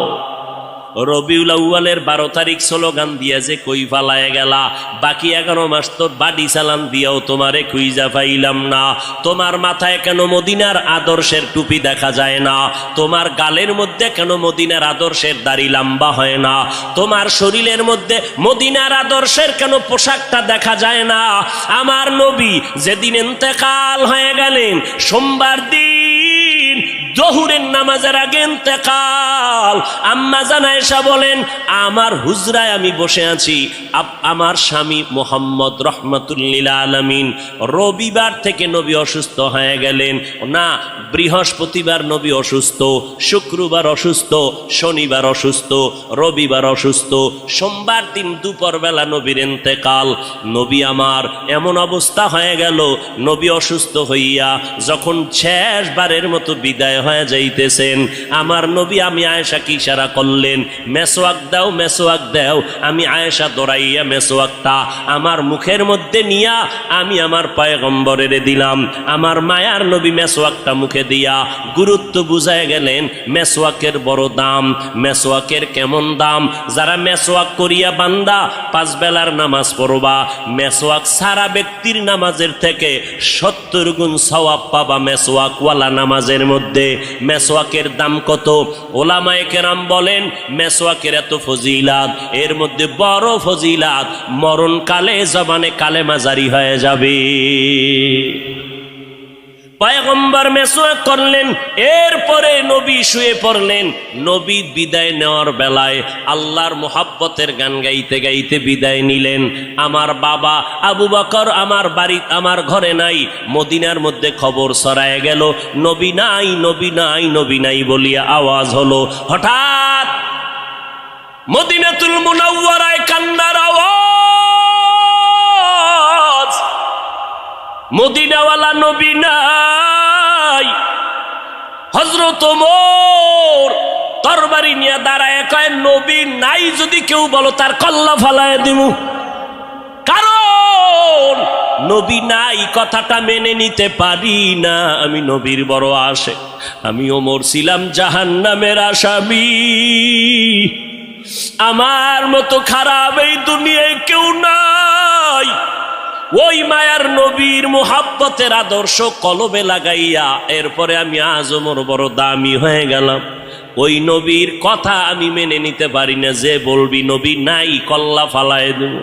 রবিউল আউয়ালের 12 তারিখ স্লোগান দিয়া যে কই ফালায় গেলা, বাকি 11 মাস তো বাড়ি চালান দিয়াও তোমারে খুঁজা পাইলাম না। তোমার মাথায় কেন মদিনার আদর্শের টুপি দেখা যায় না? তোমার গালের মধ্যে কেন মদিনার আদর্শের দাড়ি লম্বা হয় না? তোমার শরীরের মধ্যে মদিনার আদর্শের কেন পোশাকটা দেখা যায় না? আমার নবী যেদিন ইন্তেকাল হয়ে গেলেন, সোমবার দিন জোহরের নামাজের আগে ইন্তেকাল, আম্মা জান আয়েশা বলেন আমার হুজরায় আমি বসে আছি, আমার স্বামী মুহাম্মদ রহমাতুল্লিল আলামিন রবিবার থেকে নবী অসুস্থ হয়ে গেলেন না, বৃহস্পতিবার নবী অসুস্থ, শুক্রবার অসুস্থ, শনিবার অসুস্থ, রবিবার অসুস্থ, সোমবার দিন দুপুর বেলা নবীর ইন্তেকাল। নবী আমার এমন অবস্থা হয়ে গেল, নবী অসুস্থ হইয়া যখন শেষবারের মতো বিদায় হয়ে যাইতেছেন। আমার নবী আমি আয়েশাকে ইশারা করলেন, মেসওয়াক দাও, মেসওয়াক দাও। আমি আয়েশা দৌড়াইয়া মেসওয়াকটা আমার মুখের মধ্যে নিয়া আমি আমার পয়গম্বরের দিলাম। আমার মায়ার নবী মেসওয়াকটা মুখে দিয়া গুরুত্ব বুঝায় গেলেন। মেসওয়াকের বড় দাম, মেসওয়াকের কেমন দাম। যারা মেসওয়াক করিয়া বান্দা 5 বেলার নামাজ পড়বা, মেসওয়াক সারা ব্যক্তির নামাজের থেকে 70 গুণ সওয়াব পাবা মেসওয়াকওয়ালা নামাজের মধ্যে। মেসওয়াকের দাম কত? ওলামায়ে কেরাম বলেন মেসওয়াকের এত ফজিলাত, এর মধ্যে বড় ফজিলাত মরণকালে জবানে কালেমা জারি হয়ে যাবে। পয়গম্বর মেসওয়াক করলেন, এরপরে নবী শুয়ে পড়লেন। নবী বিদায় নেওয়ার বেলায় আল্লাহর মোহাব্বতের গান গাইতে গাইতে বিদায় নিলেন। আমার বাবা আবু বকর আমার বাড়ি আমার ঘরে নাই, মদিনার মধ্যে খবর ছড়ায় গেল নবী নাই, নবী নাই, নবী নাই বলিয়া আওয়াজ হলো। হঠাৎ মদিনাতুল মুনাওয়ারায় কান্নার আওয়াজ। মদিনাওয়ালা নবী নাই। হযরত ওমর তরবারি নিয়ে দাঁড়ায় কয়, নবী নাই যদি কেউ বলো তার কল্লা ফালায় দিমু। কারণ নবী নাই কথাটা মেনে নিতে পারি না। আমি নবীর বড় আশিক, আমি ওমর ছিলাম জাহান্নামের আসামি। আমার মতো খারাপ এই দুনিয়ায় কেউ নাই। ওই মায়ার নবীর মুহাব্বতের আদর্শ কলবে লাগাইয়া এরপরে আমি আজ ওমর বড় দামি হয়ে গেলাম। ওই নবীর কথা আমি মেনে নিতে পারি না। যে বলবি নবী নাই কল্লা ফালায় দেব।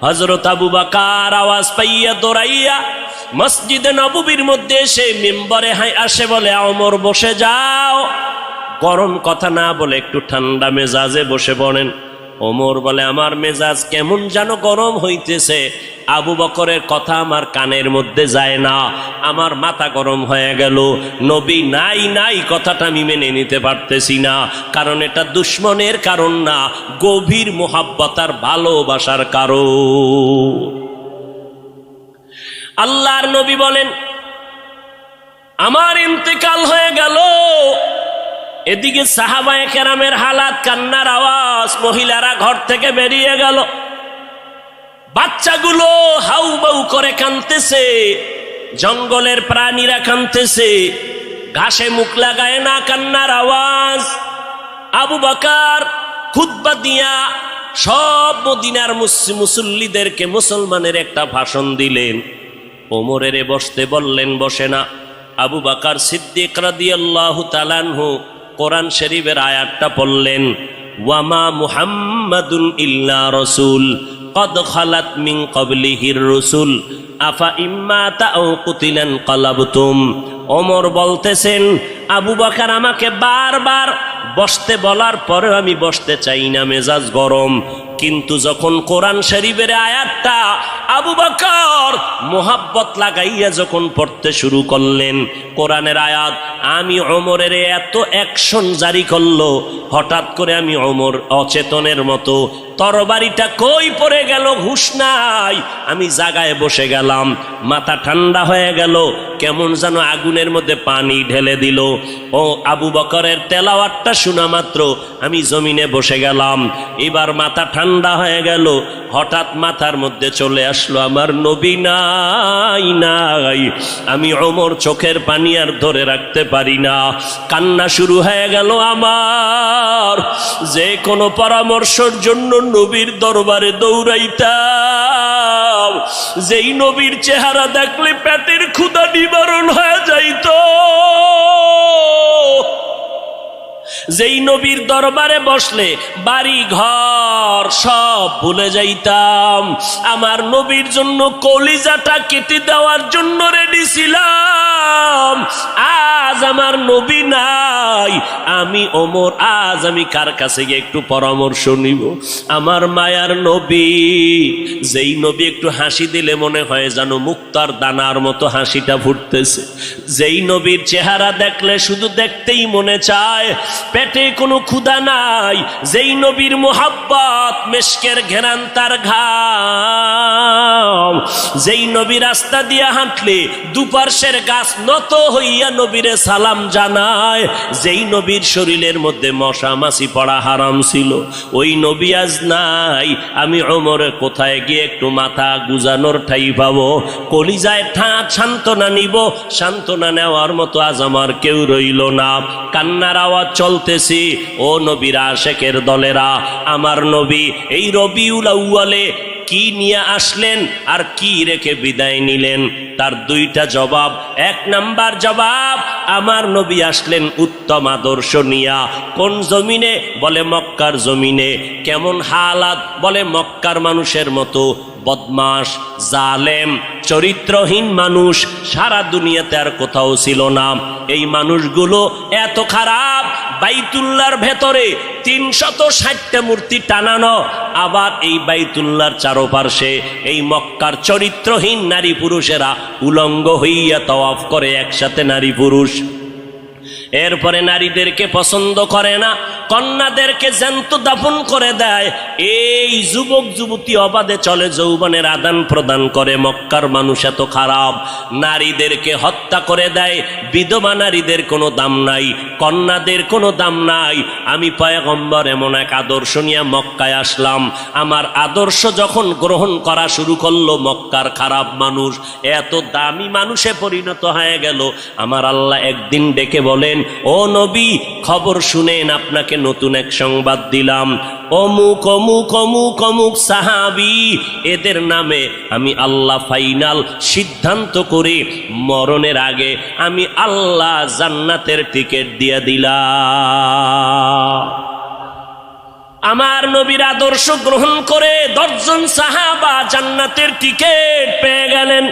হযরত আবু বকর আওয়াজ পাইয়া দৌড়াইয়া মসজিদে নববীর মধ্যে এসে মিম্বরে আসে, বলে ওমর বসে যাও। গরম কথা না বলে একটু ঠান্ডা মেজাজে বসে পড়েন। ওমর বলে আমার মেজাজ কেমন যেন গরম হইতেছে। আবু বকরের কথা আমার কানের মধ্যে যায় না, আমার মাথা গরম হয়ে গেল। নবী নাই নাই কথাটা আমি মেনে নিতে পারতেছি না। কারণ এটা দুশ্মনের কারণ না, গভীর মোহাব্বত আর ভালোবাসার কারণ। আল্লাহর নবী বলেন আমার ইন্তেকাল হয়ে গেল। এদিকে সাহাবায়ে কেরামের হালাত, কান্নার আওয়াজ। মহিলারা ঘর থেকে বেরিয়ে গেল, বাচ্চাগুলো হাউমাউ করে কাঁদতেছে, জঙ্গলের প্রাণীরা কাঁদতেছে, ঘাসে মুখ লাগায় না, কান্নার আওয়াজ। আবু বকর খুতবা দিয়া সব মদিনার মুসল্লিদেরকে মুসলমানের একটা ভাষণ দিলেন। ওমরের বসতে বললেন, বসে না। আবু বকর সিদ্দিক রাদিয়াল্লাহু তাআলা আনহু কোরআন শরীফের আয়াতটা পড়লেন, ওয়ামা মুহাম্মাদুন ইল্লা রাসূল কদ খালাত মিন ক্বাবলিহির রাসূল আফা ইম্মাতা আও কুতিলান ক্বালাবতুম। ওমর বলতেছেন, আবু বকর আমাকে বারবার বসতে বলার পরেও আমি বসতে চাই না, মেজাজ গরম। কিন্তু যখন কোরআন শরীফের আয়াতটা আবু বকর মোহাব্বত লাগাইয়া যখন পড়তে শুরু করলেন, কোরআনের আয়াত, আমি ওমরের এত অ্যাকশন জারি করলো, হঠাৎ করে আমি ওমর অচেতনের মতো তরবারিটা কই পড়ে গেল হুঁশ নাই। আমি জায়গায় বসে গেলাম, মাথা ঠান্ডা হয়ে গেল, কেমন যেন আগুনের মধ্যে পানি ঢেলে দিল। ও আবু বকরের তেলাওয়াতটা শোনা মাত্র আমি জমিনে বসে গেলাম। এবার মাথা ঠান্ডা হয়ে গেল, হঠাৎ মাথার মধ্যে চলে আসলো আমার নবী নাই নাই। আমি ওমর চোখের পানি আর ধরে রাখতে পারি না, কান্না শুরু হয়ে গেল আমার। যে কোনো পরামর্শের জন্য নবীর দরবারে দৌড়াইতাম, যেই নবীর চেহারা দেখলে পেটের ক্ষুধা নিবারণ হয়ে যাইত, যেই নবীর দরবারে বসলে বাড়ি ঘর সব ভুলে যাইতাম। আমার নবীর জন্য কলিজাটা কেটে দেওয়ার জন্য রেডি ছিলাম। আজ আমার নবী নাই, আমি ওমর আজ আমি কার কাছে গিয়ে একটু পরামর্শ নিব? আমার মায়ার নবী, যেই নবী একটু হাসি দিলে মনে হয় যেন মুক্তার দানার মতো হাসিটা ফুটতেছে, যেই নবীর চেহারা দেখলে শুধু দেখতেই মনে চায় পেটে কোনো ক্ষুধা নাই, যেই নবীর মোহাব্বত মেশকের ঘেরান তার ঘাম, যেই নবী রাস্তা দিয়ে হাঁটলে দুপার্শ্বের গাছ নত হইয়া নবীরে সালাম জানায়, যেই নবীর শরীরের মধ্যে মশা মাছি পড়া হারাম ছিল, ওই নবী আজ নাই। আমি ওমরে কোথায় গিয়ে একটু মাথা গুজানোর ঠাই পাবো, কলিজায় সান্ত্বনা নিব, সান্ত্বনা নেওয়ার মতো আজ আমার কেউ রইল না। কান্নার আওয়াজ চলতেছি। ও নবীর আশেকের দলেরা, আমার নবী এই রবিউল আউয়ালে কি নিয়ে আসলেন আর কি রেখে বিদায় নিলেন? তার দুইটা জবাব। এক নাম্বার জবাব, আমার নবী আসলেন উত্তম আদর্শ নিয়া। কোন জমিনে? বলে মক্কার জমিনে। কেমন হালাত? বলে মক্কার মানুষের মতো বদমাশ, জালেম, চরিত্রহীন মানুষ সারা দুনিয়াতে আর কোথাও ছিল না। এই মানুষগুলো এত খারাপ, বাইতুল্লাহর ভেতরে 360টা মূর্তি টানানো, আবার এই বাইতুল্লাহর চারপাশে এই মক্কার চরিত্রহীন নারী পুরুষেরা উলঙ্গ হইয়া তাওয়াফ করে একসাথে নারী পুরুষ। এরপরে নারীদেরকে পছন্দ করে না, কন্যাদেরকে জ্যান্ত দাফন করে দেয়। এই যুবক যুবতী অবাধে চলে, যৌবনের আদান প্রদান করে। মক্কার মানুষ এত খারাপ, নারীদেরকে হত্যা করে দেয়। বিধবা নারীদের কোনো দাম নাই, কন্যাদের কোনো দাম নাই। আমি পয়গম্বর এমন এক আদর্শ নিয়ে মক্কায় আসলাম। আমার আদর্শ যখন গ্রহণ করা শুরু করলো, মক্কার খারাপ মানুষ এত দামি মানুষে পরিণত হয়ে গেল। আমার আল্লাহ একদিন ডেকে বলেন, ও নবী, খবর শুনেন, আপনাকে নতুন এক সংবাদ দিলাম। অমুক অমুক অমুক অমুক সাহাবী, এদের নামে আমি আল্লাহ ফাইনাল সিদ্ধান্ত করে মরণের আগে আমি আল্লাহ জান্নাতের টিকিট দিয়ে দিলাম। আমার নবীর আদর্শ গ্রহণ করে 10 জন সাহাবা জান্নাতের টিকিট পেয়ে গেলেন।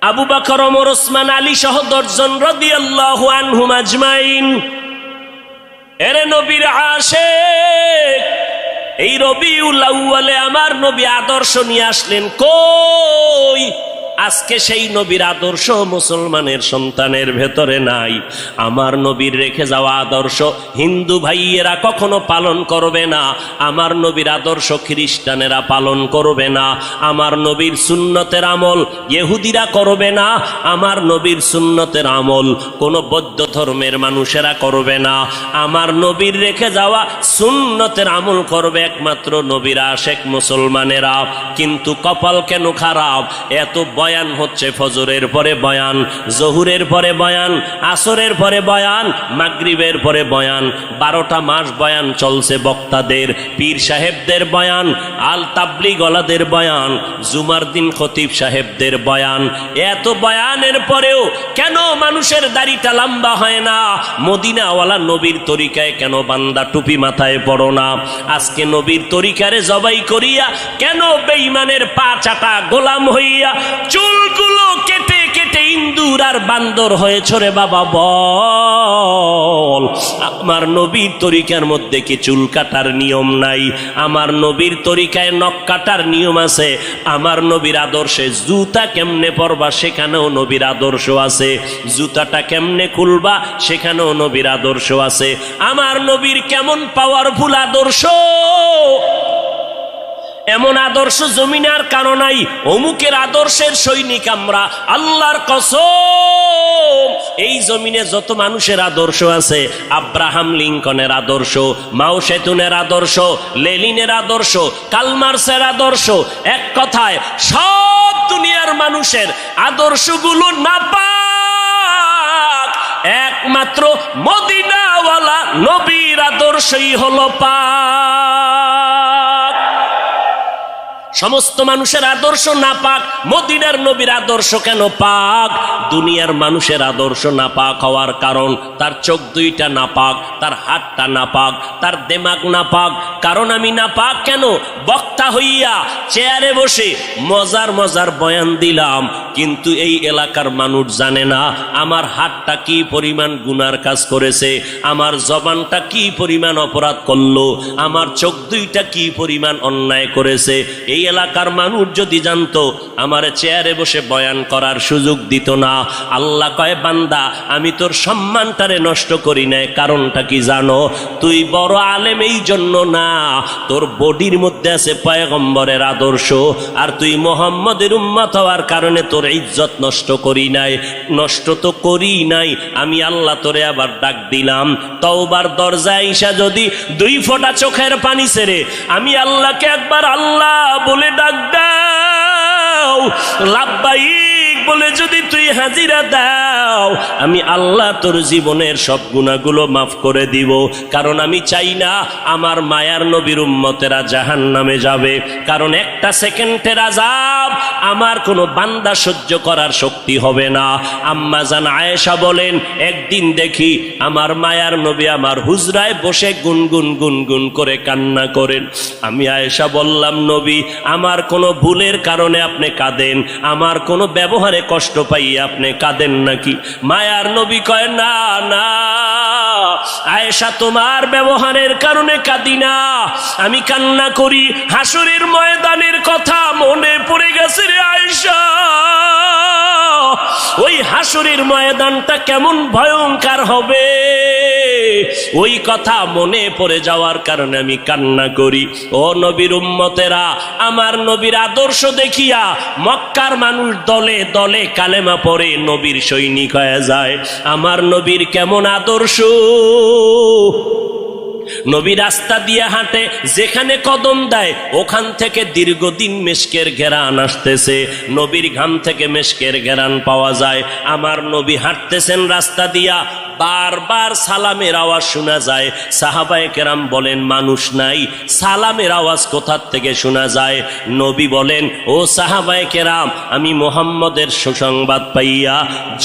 আবু বকর, ওমর, ওসমান, আলী সহ 10 জন রাদিয়াল্লাহু আনহুম আজমাইন। এরে নবীর আশিক, এই রবিউল আউয়ালে আমার নবী আদর্শ নিয়ে আসলেন। কই? আজকে সেই নবীর আদর্শ মুসলমানের সন্তানের ভেতরে নাই। আমার নবীর রেখে যাওয়া আদর্শ হিন্দু ভাইয়েরা কখনো পালন করবে না। আমার নবীর আদর্শ খ্রিস্টানেরা পালন করবে না। আমার নবীর সুন্নতের আমল ইহুদিরা করবে না। আমার নবীর সুন্নতের আমল কোনো বৌদ্ধ ধর্মের মানুষেরা করবে না। আমার নবীর রেখে যাওয়া সুন্নতের আমল করবে একমাত্র নবীর আশেক মুসলমানেরা। কিন্তু কপাল কেন খারাপ, এত বয়ান হচ্ছে, ফজরের পরে বয়ান, জহুরের পরে বয়ান, আসরের পরে বয়ান, মাগরিবের পরে বয়ান, 12টা মাস বয়ান চলছে বক্তাদের, পীর সাহেবদের বয়ান, আল তাবলিগওয়ালাদের বয়ান, জুমার দিন খতিব সাহেবদের বয়ান। এত বয়ানের পরেও কেন মানুষের দাড়িটা লম্বা হয় না? মদিনাওয়ালা নবীর তরিকায় কেন বান্দা টুপি মাথায় পড়ো না? আজকে নবীর তরিকারে জবাই করিয়া কেন বেঈমানের পা চাটা গোলাম হইয়া চুলগুলো কেটে কেটে ইন্দুর আর বান্দর হয়েছ রে বাবা? বল, আমার নবীর তরিকার মধ্যে কি চুল কাটার নিয়ম নাই? আমার নবীর তরিকায় নখ কাটার নিয়ম আছে। আমার নবীর আদর্শে জুতা কেমনে পরবা সেখানেও নবীর আদর্শ আছে। জুতাটা কেমনে খুলবা সেখানেও নবীর আদর্শ আছে। আমার নবীর কেমন পাওয়ারফুল আদর্শ! এমন আদর্শ জমিনে আর কারো নাই। অমুকের আদর্শের সৈনিক আমরা, আল্লাহর কসম। এই জমিনে যত মানুষের আদর্শ আছে, আব্রাহাম লিঙ্কনের আদর্শ, মাও সেতুনের আদর্শ, লেনিনের আদর্শ, কালমার্সের আদর্শ, এক কথায় সব দুনিয়ার মানুষের আদর্শগুলো নাপাক। একমাত্র মদিনাওয়ালা নবীর আদর্শই হলো পাক। সমস্ত মানুষের আদর্শ নাপাক, মদিনার নবীর আদর্শ কেন পাক? দুনিয়ার মানুষের আদর্শ নাপাক হওয়ার কারণ তার চোখ দুইটা নাপাক, তার হাতটা নাপাক, তার দেমাগ নাপাক। কারণ আমি নাপাক কেন? বক্তা হইয়া চেয়ারে বসে মজার মজার বয়ান দিলাম, কিন্তু এই এলাকার মানুষ জানে না আমার হাতটা কি পরিমাণ গুনার কাজ করেছে, আমার জবানটা কি পরিমাণ অপরাধ করলো, আমার চোখ দুইটা কি পরিমাণ অন্যায় করেছে। এই এলাকার মানুষ যদি জানতো আমার চেয়ারে বসে বয়ান করার সুযোগ দিত না। আল্লাহ কয় বান্দা আমি তোর সম্মানটারে নষ্ট করি নাই, কারণটা কি জানো? তুই বড় আলেম এই জন্য না, তোর বডির মধ্যে আছে পয়গম্বরের আদর্শ, আর তুই মুহাম্মদের উম্মত হওয়ার কারণে তোর ইজ্জত নষ্ট করি নাই। নষ্ট তো করি নাই, আমি আল্লাহ তোরে আবার ডাক দিলাম। তওবার দরজায় ঈশা যদি 2 ফোঁটা চোখের পানি ছেড়ে আমি আল্লাহকে একবার আল্লাহ বলে ডাক দাও, লাব্বাইক বলে যদি তুই হাজিরা দাও, আমি আল্লাহ তোর জীবনের সব গুনাহগুলো মাফ করে দিব। কারণ আমি চাই না আমার মায়ার নবীর উম্মতেরা জাহান্নামে যাবে, কারণ একটা সেকেন্ডের আযাব আমার কোনো বান্দা সহ্য করার শক্তি হবে না। আম্মা জান আয়েশা বলেন, একদিন দেখি আমার মায়ার নবী আমার হুজরায় বসে গুনগুন গুনগুন করে কান্না করেন। আমি আয়েশা বললাম, নবী আমার কোনো ভুলের কারণে আপনি কাঁদেন, আমার কোনো ব্যবহারে কষ্ট পাইয়ে আপনি কাঁদেন নাকি? মায়ার নবী কয়, না না আয়েশা, তোমার ব্যবহারের কারণে কাঁদি না, আমি কান্না করি হাসরের ময়দানের কথা মনে পড়ে গেছে রে আয়েশা। ওই হাসরের ময়দানটা কেমন ভয়ঙ্কর হবে, ওই কথা মনে পড়ে যাওয়ার কারণে আমি কান্না করি। ও নবীর উম্মতেরা, আমার নবীর আদর্শ দেখিয়া মক্কার মানুষ দলে দলে কালেমা পড়ে নবীর সৈনিক হয়ে যায়। আমার নবীর কেমন আদর্শ! নবী রাস্তা দিয়ে হাঁটে, যেখানে কদম দেয় ওখান থেকে দীর্ঘদিন মেশকের ঘেরান আসতেছে, নবীর ঘাম থেকে মেশকের ঘেরান পাওয়া যায়। আমার নবী হাঁটতেছেন রাস্তা দিয়া, বারবার সালামের আওয়াজ শোনা যায়। সাহাবায়ে কেরাম বলেন, মানুষ নাই, সালামের আওয়াজ কোথা থেকে শোনা যায়? নবী বলেন, ও সাহাবায়ে কেরাম, আমি মুহাম্মদের সুসংবাদ পাইয়া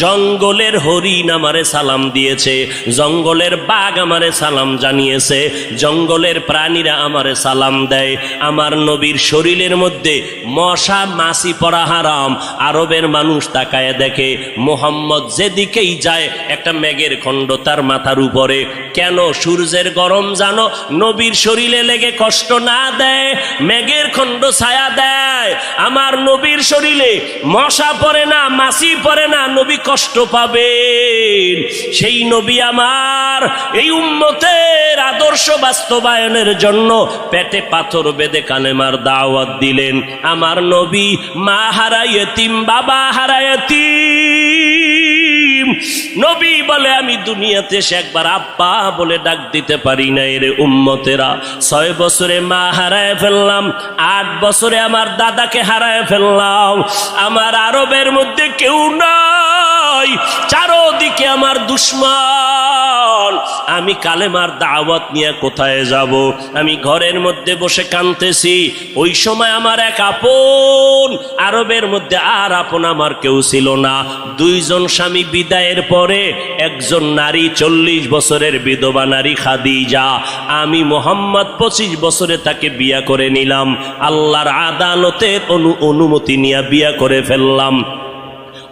জঙ্গলের হরিণ আমারে সালাম দিয়েছে, জঙ্গলের বাঘ আমারে সালাম জানিয়েছে, জঙ্গলের প্রাণীরা আমারে সালাম দেয়। আমার নবীর শরীরের মধ্যে মশা মাছি পড়া হারাম। আরবের মানুষ তাকায় দেখে মুহাম্মদ যেদিকেই যায় একটা মেঘের খণ্ড তার মাথার উপরে। কেন? সূর্যের গরম জানো নবীর শরীরে লেগে কষ্ট না দেয়, মেঘের খণ্ড ছায়া দেয়। আমার নবীর শরীরে মশা পড়ে না, মাছি পড়ে না, নবী কষ্ট পাবেন। সেই নবী আমার এই উম্মতের আদর্শ বাস্তবায়নের জন্য পেটে পাথর বেঁধে কালেমার দাওয়াত দিলেন। আমার নবী মা হারা ইয়েতিম, বাবা হারা ইয়েতিম। নবী বলে, আমি দুনিয়াতে এসে একবার আব্বা বলে ডাক দিতে পারি না রে উম্মতেরা। 6 বছরে মা হারায় ফেললাম, 8 বছরে আমার দাদাকে হারায় ফেললাম। আমার আরবের মধ্যে কেউ নাই, চারদিকে আমার দুশ্মন। আমি কালেমার দাওয়াত নিয়ে কোথায় যাব? আমি ঘরের মধ্যে বসে কাঁদতেছি। ওই সময় আমার এক আপন, আরবের মধ্যে আর আপন আমার কেউ ছিল না। 2 জন স্বামী বিদায়ের পরে একজন নারী, 40 বছরের বিধবা নারী খাদিজা। আমি মুহাম্মদ 25 বছরে তাকে বিয়া করে নিলাম, আল্লাহর আদালতের অনুমতি নিয়ে বিয়া করে ফেললাম।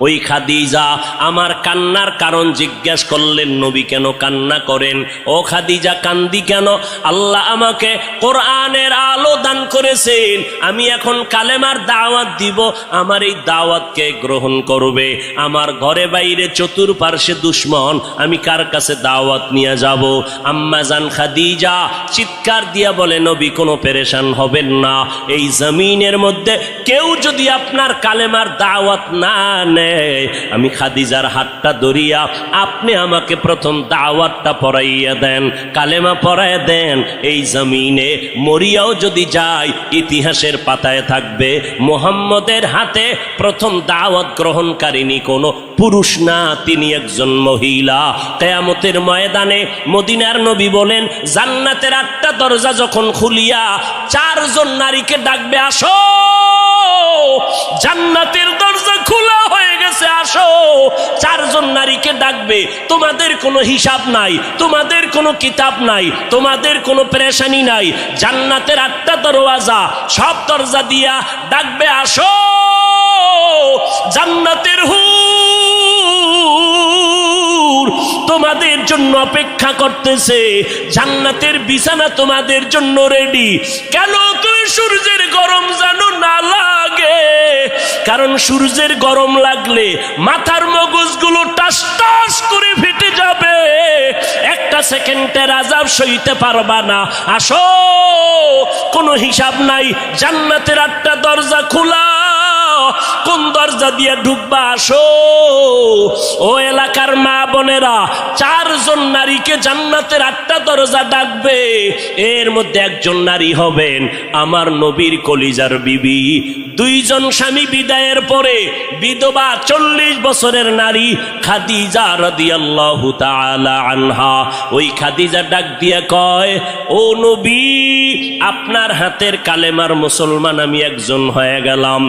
ওই খাদিজা আমার কান্নার কারণ জিজ্ঞাসা করলেন, নবী কেন কান্না করেন? ও খাদিজা কান্দি কেন? আল্লাহ আমাকে কোরআনের আলো দান করেছেন, আমি এখন কালেমার দাওয়াত দিব, আমার এই দাওয়াতকে গ্রহণ করবে। আমার ঘরে বাইরে চতুর্পার্শ্বে দুশ্মন, আমি কার কাছে দাওয়াত নিয়ে যাব? আম্মা জান খাদিজা চিৎকার দিয়া বলে, নবী কোনো পেরেশান হবেন না, এই জমিনের মধ্যে কেউ যদি আপনার কালেমার দাওয়াত না নেয়, আমি খাদিজার হাতটা ধরিয়া আপনি আমাকে প্রথম দাওয়াতটা পড়াইয়া দেন, কালেমা পড়াইয়া দেন। এই জমিনে মরিয়াও যদি যায়, ইতিহাসের পাতায় থাকবে মুহাম্মদের হাতে প্রথম দাওয়াত গ্রহণকারিনী কোনো পুরুষ না, তিনি একজন মহিলা। কিয়ামতের ময়দানে মদিনার নবী বলেন, জান্নাতের 8টা দরজা যখন খুলিয়া 4 জন নারীকে ডাকবে, আসো, জান্নাতের দরজা খোলা হয়ে গেছে, আসো। 4 জন নারীকে ডাকবে, তোমাদের কোনো হিসাব নাই, তোমাদের কোনো কিতাব নাই, তোমাদের কোনো পেরেশানি নাই। জান্নাতের 8টা দরওয়াজা, সব দরজা দিয়া ডাকবে, আসো, জান্নাতের হুর তোমাদের জন্য অপেক্ষা করতেছে, জান্নাতের বিছানা তোমাদের জন্য রেডি। কেন তুমি সূর্যের গরম যেন না লাগে, কারণ সূর্যের গরম লাগলে মাথার মগজগুলো টাস টাস করে ফেটে যাবে, একটা সেকেন্ডের আযাব সইতে পারবা না। আসো, কোনো হিসাব নাই, জান্নাতের 8টা দরজা খোলা, কোন দরজা দিয়ে ঢুকবা আসো। ও এলাকার মা বোনেরা, 4 জন নারীকে জান্নাতের 8টা দরজা ডাকবে, এর মধ্যে একজন নারী হবেন আমার নবীর কলিজার বিবি। 2 জন স্বামী বিদায়ের পরে বিধবা 40 বছরের নারী খাদিজা রাদিয়াল্লাহু তাআলা আনহা। ওই খাদিজা ডাক দিয়ে কয়, ও নবী, আপনার হাতের কালেমার মুসলমান আমি একজন হয়ে গেলাম।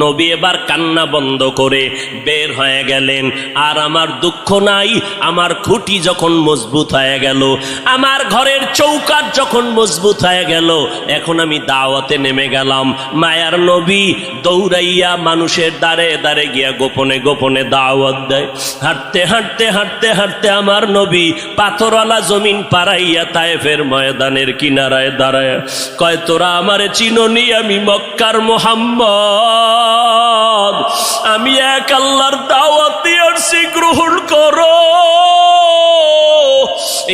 নবী এবার কান্না বন্ধ করে বের হয়ে গেলেন। আর আমার দুঃখ নাই, আমার খুঁটি যখন মজবুত হয়ে গেল, আমার ঘরের চৌকাঠ যখন মজবুত হয়ে গেল, এখন আমি দাওয়াতে নেমে গেলাম। মায়ার নবী দৌড়াইয়া মানুষের দ্বারে দ্বারে গিয়া গোপনে গোপনে দাওয়াত দেয়। হাঁটতে হাঁটতে হাঁটতে হাঁটতে আমার নবী পাথরওয়ালা জমিন পাড়াইয়া তায়েফের ময়দানের কিনারায় দাঁড়ায় কয়, তোরা আমারে চিনোনি, আমি মক্কার মুহাম্মদ, আমি এক আল্লাহর দাওয়াত দিয়ে আসছি, গ্রহণ করো।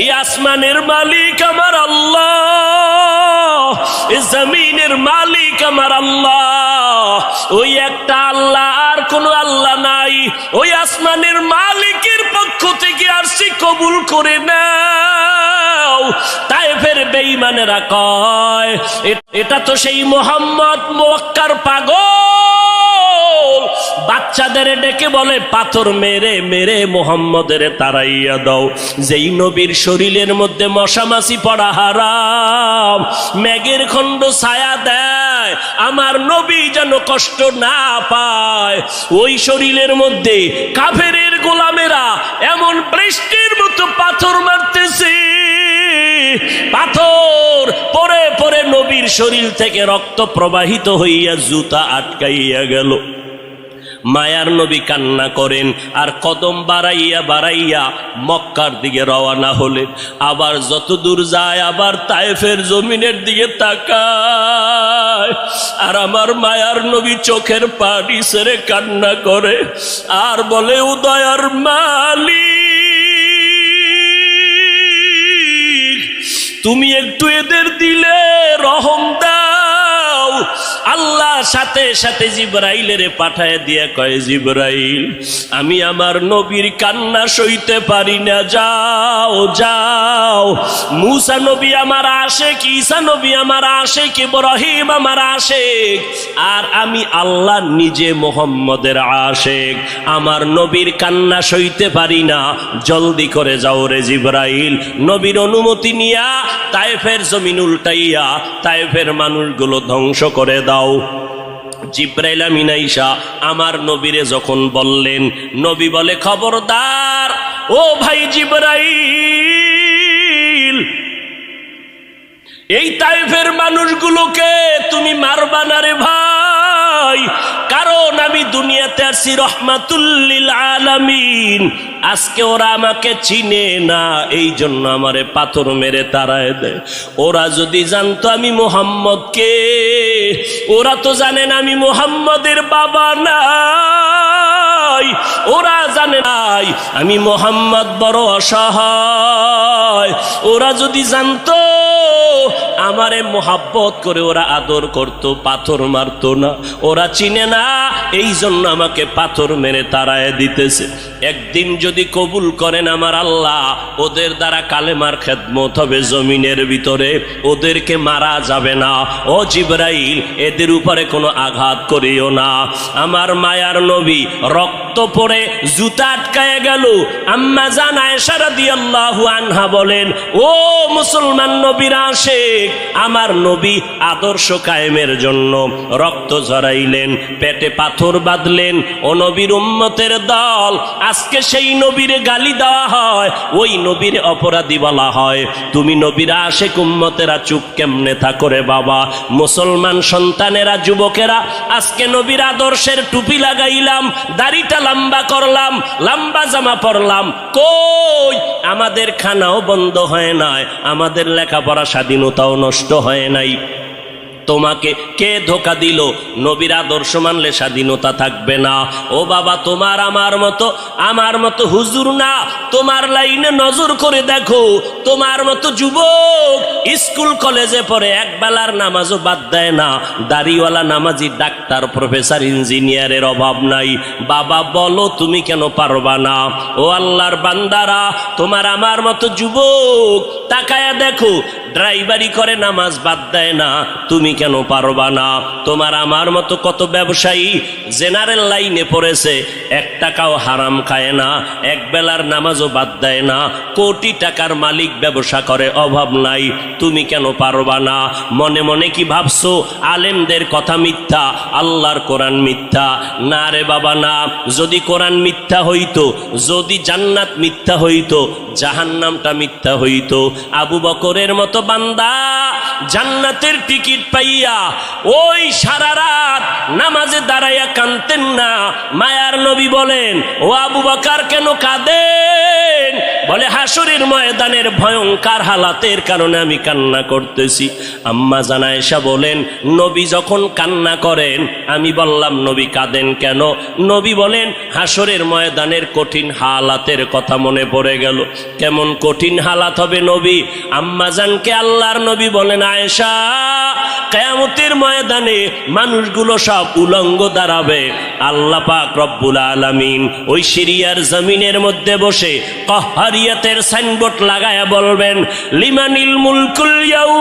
এই আসমানের মালিক আমার আল্লাহ, এই জমিনের মালিক আমার আল্লাহ, ওই একটা আল্লাহ, আর কোন আল্লাহ নাই। ওই আসমানের মালিকের পক্ষ থেকে আসছি, কবুল করে নাও। তায়েফের বেঈমানেরা কয়, এটা তো সেই মুহাম্মদ মক্কার পাগল, বাচ্চাদের ডেকে বলে পাথর মেরে মেরে মুহাম্মদের তাড়াইয়া দাও। যেই নবীর শরীরের মধ্যে মশামাছি পড়া হারাম, মেঘের খণ্ড ছায়া দেয়, আমার নবী যেন কষ্ট না পায়, ওই শরীরের মধ্যে কাফেরের গোলামেরা এমন বৃষ্টির মতো পাথর মারতেছে, পাথর পরে পরে নবীর শরীর থেকে রক্ত প্রবাহিত হইয়া জুতা আটকাইয়া গেল। মায়ার নবী কান্না করেন আর কদম বাড়াইয়া বাড়াইয়া মক্কার দিকে রওনা হলেন। আবার যত দূর যায় আবার তায়েফের জমিনের দিকে তাকায়, আর আমার মায়ার নবী চোখের পানি ছেড়ে কান্না করে আর বলে, উদয়ার মালিক, তুমি একটু এদের দিলে রহম দাও। আল্লাহ সাথে সাথে জিবরাইলের পাঠায় দিয়া কয়, জিবরাইল, আমি আমার নবীর কান্না সইতে পারি না, যাও যাও। মুসা নবী আমার আশেক, ঈসা নবী আমার আশেক, ইব্রাহিম আমার আশেক, আর আমি আল্লাহ নিজে মুহাম্মদের আশেক, আমার নবীর কান্না সইতে পারি না, জলদি করে যাও রে জিবরাইল। নবীর অনুমতি নিয়া তায়েফের জমিন উল্টাইয়া তায়েফের মানুষগুলো ধ্বংস করে দাও। জিবরাইল আমিন আইসা আমার নবীরে যখন বললেন, নবী বলে, খবরদার ও ভাই জিবরাইল, এই তায়েফের মানুষগুলোকে তুমি মারবা না রে ভাই, কারণ আমি দুনিয়াতে আসছি রহমাতুল লিল আলামিন। আজকে ওরা আমাকে চিনে না, এই জন্য আমারে পাথর মেরে তাড়ায় দেয়। ওরা যদি জানতো আমি মুহাম্মদকে, ওরা তো জানেন আমি মুহাম্মদের বাবা নাই, ওরা জানে নাই আমি মুহাম্মদ বড় অসহায়। ওরা যদি জানতো আমারে মোহাব্বত করে ওরা আদর করত, পাথর মারত না। ওরা চিনে না, এই জন্য আমাকে পাথর মেরে তাড়ায় দিতেছে। একদিন যদি কবুল করেন আমার আল্লাহ, ওদের দ্বারা কালেমার খেদমত হবে জমিনের ভিতরে, ওদেরকে মারা যাবে না। ও জিবরাইল, এদের উপরে কোনো আঘাত করিও না। আমার মায়ার নবী রক্ত পড়ে জুতা আটকায় গেল। আম্মা জান আয়েশা রাদিয়াল্লাহু আনহা বলেন, ও মুসলমান নবীর আশিক, আমার নবী আদর্শ কায়েমের জন্য রক্ত ঝরাইলেন, পেটে পাথর বাঁধলেন। ও নবীর উম্মতের দল, আজকে সেই নবীর গালি দেওয়া হয়, ওই নবীর অপরাধী বলা হয়। তুমি নবীর আশিক উম্মতেরা চুপ কেমনে থাকো রে বাবা? মুসলমান সন্তানেরা, যুবকেরা, আজকে নবীর আদর্শের টুপি লাগাইলাম, দাড়িটা লম্বা করলাম, লম্বা জামা পরলাম, কই আমাদের খানাও বন্ধ হয় নাই, আমাদের লেখাপড়া স্বাধীনতাও নষ্ট হয় নাই। তোমাকে কে ধোকা দিল? নবীর আদর্শ মানলে স্বাধীনতা থাকবে না। ও বাবা, তোমার আমার মতো হুজুর না, তোমার লাইনে নজর করে দেখো, তোমার মতো যুবক স্কুল কলেজে পড়ে একবেলার নামাজও বাদ দেয় না, দাড়িওয়ালা নামাজি ডাক্তার প্রফেসর ইঞ্জিনিয়ারের অভাব নাই। বাবা বলো তুমি কেন পারবা না? ও আল্লাহর বান্দারা, তোমার আমার মতো যুবক তাকায়া দেখো, ড্রাইভারি করে নামাজ বাদ দেয় না, তুমি কেন পারবা না? তোমার আমার মতো কত ব্যবসায়ী জেনারেল লাইনে পড়েছে, 1 টাকাও হারাম খায় না, একবেলার নামাজও বাদ দেয় না, কোটি টাকার মালিক, ব্যবসা করে, অভাব নাই, তুমি কেন পারবা না? মনে মনে কি ভাবছো আলেমদের কথা মিথ্যা, আল্লাহর কোরআন মিথ্যা? না রে বাবা না। যদি কোরআন মিথ্যা হইতো, যদি জান্নাত মিথ্যা হইতো, জাহান্নামটা মিথ্যা হইতো। আবু বকরের মতো বান্দা জান্নাতের টিকিট পাইয়া ওই সারা রাত নামাজে দাঁড়াইয়া কাঁদতেন না। মায়ার নবী বলেন, ও আবু বকর কেন কাঁদেন? বলে, হাসরের ময়দানের ভয়ঙ্কর হালাতের কারণে আমি কান্না করতেছি। আম্মা জান আয়েশা বলেন, নবী যখন কান্না করেন, আমি বললাম নবী কাঁদেন কেন? নবী বলেন, হাসরের ময়দানের কঠিন হালাতের কথা মনে পড়ে গেল। কেমন কঠিন হালাত হবে নবী? আম্মা জানকে আল্লাহর নবী বলেন, আয়েশা, কিয়ামতের ময়দানে মানুষগুলো সব উলঙ্গ দাঁড়াবে। আল্লাহ পাক রব্বুল আলামিন ওই সিরিয়ার জমিনের মধ্যে বসে কহারিয়াতের সাইনবোর্ড লাগায়া বলবেন, লিমানিল মুলকুল ইয়াউম।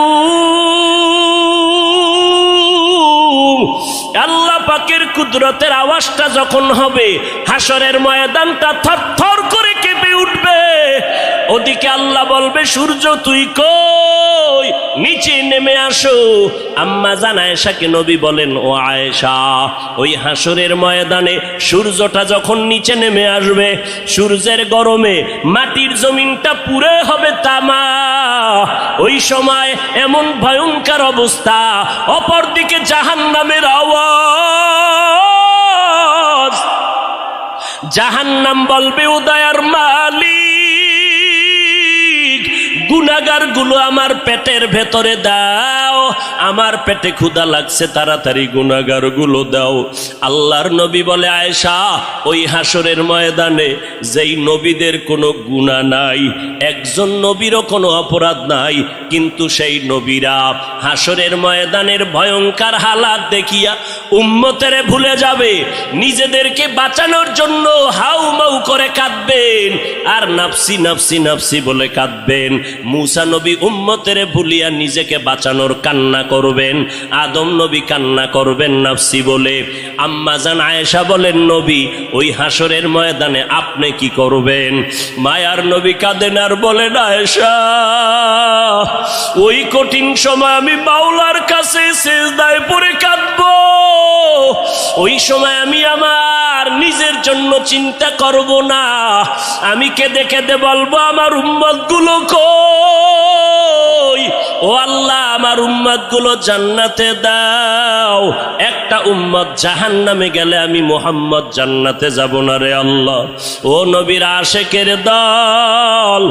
আল্লাহ পাকের কুদরতের আওয়াজটা যখন হবে, হাসরের ময়দানটা থরথর করে কেঁপে উঠবে। ওদিকে আল্লাহ বলবে, সূর্য তুই কই? নিচে নেমে আসো। আম্মা জান আয়েশাকে নবী বলেন, ও আয়েশা, ওই হাসরের ময়দানে সূর্যটা যখন নিচে নেমে আসবে, সূর্যের গরমে মাটির জমিনটা পুরে হবে তামা। ওই সময় এমন ভয়ঙ্কর অবস্থা, অপরদিকে জাহান্নামের আওয়াজ। জাহান্নাম বলবে, ও দয়ার মালিক, গুনাহগার গুলো আমার পেটের ভেতরে দাও, আমার পেটে ক্ষুধা লাগছে, তাড়াতাড়ি গুনাহগার গুলো দাও। আল্লাহর নবী বলে, আয়েশা, ওই হাসরের ময়দানে যেই নবীদের কোনো গুনাহ নাই, একজন নবীরও কোনো অপরাধ নাই, কিন্তু সেই নবীরা হাসরের ময়দানের ভয়ঙ্কর হালাত দেখিয়া উম্মতেরে ভুলে যাবে, নিজেদেরকে বাঁচানোর জন্য হাউমাউ করে কাঁদবেন, আর নাফসি নাফসি নাফসি বলে কাঁদবেন। মুসা নবী উম্মতেরে ভুলিয়া নিজেকে বাঁচানোর কান্না করবেন, আদম নবী কান্না করবেন নাফসি বলে। আম্মা জান আয়েশা বলেন, নবী, ওই হাসরের ময়দানে আপনি কি করবেন? মায়ার নবী কাঁদেন আর বলেন, আয়েশা, ওই কঠিন সময় আমি মাওলার কাছে সিজদায় পড়ে কাঁদবো। ওই সময় আমি আমার নিজের জন্য চিন্তা করব না, আমি কেঁদে কেঁদে বলবো, আমার উম্মত গুলো কই? ও আল্লাহ, আমার উম্মত গুলো জান্নাতে দাও। একটা উম্মত জাহান্নামে গেলে আমি মুহাম্মদ জান্নাতে যাব না রে আল্লাহ। ও নবীর আশেকের দল,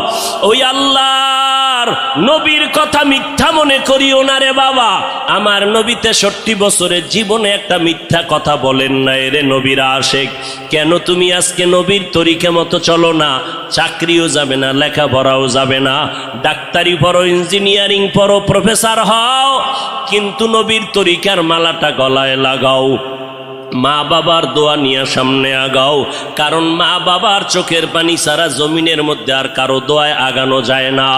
ওই আল্লাহর নবীর কথা মিথ্যা মনে করিও না রে বাবা। আমার নবী 63 বছরের জীবনে একটা মিথ্যা কথা বলেন না রে নবীর আশেক। কেন তুমি আজকে নবীর তরিকা মতো চলো না? চাকরিও যাবে না, লেখাপড়াও যাবে না, ডাক্তারি পড়ো, ইঞ্জিনিয়ারিং পড়ো, প্রফেসর হও, কিন্তু নবীর তরিকার মালাটা গলায় লাগাও। মা বাবার দোয়া নিয়ে সামনে আগাও, কারণ মা বাবার চোখের পানি সারা জমিনের মধ্যে আর কারো দোয়ায় আগানো যায় না।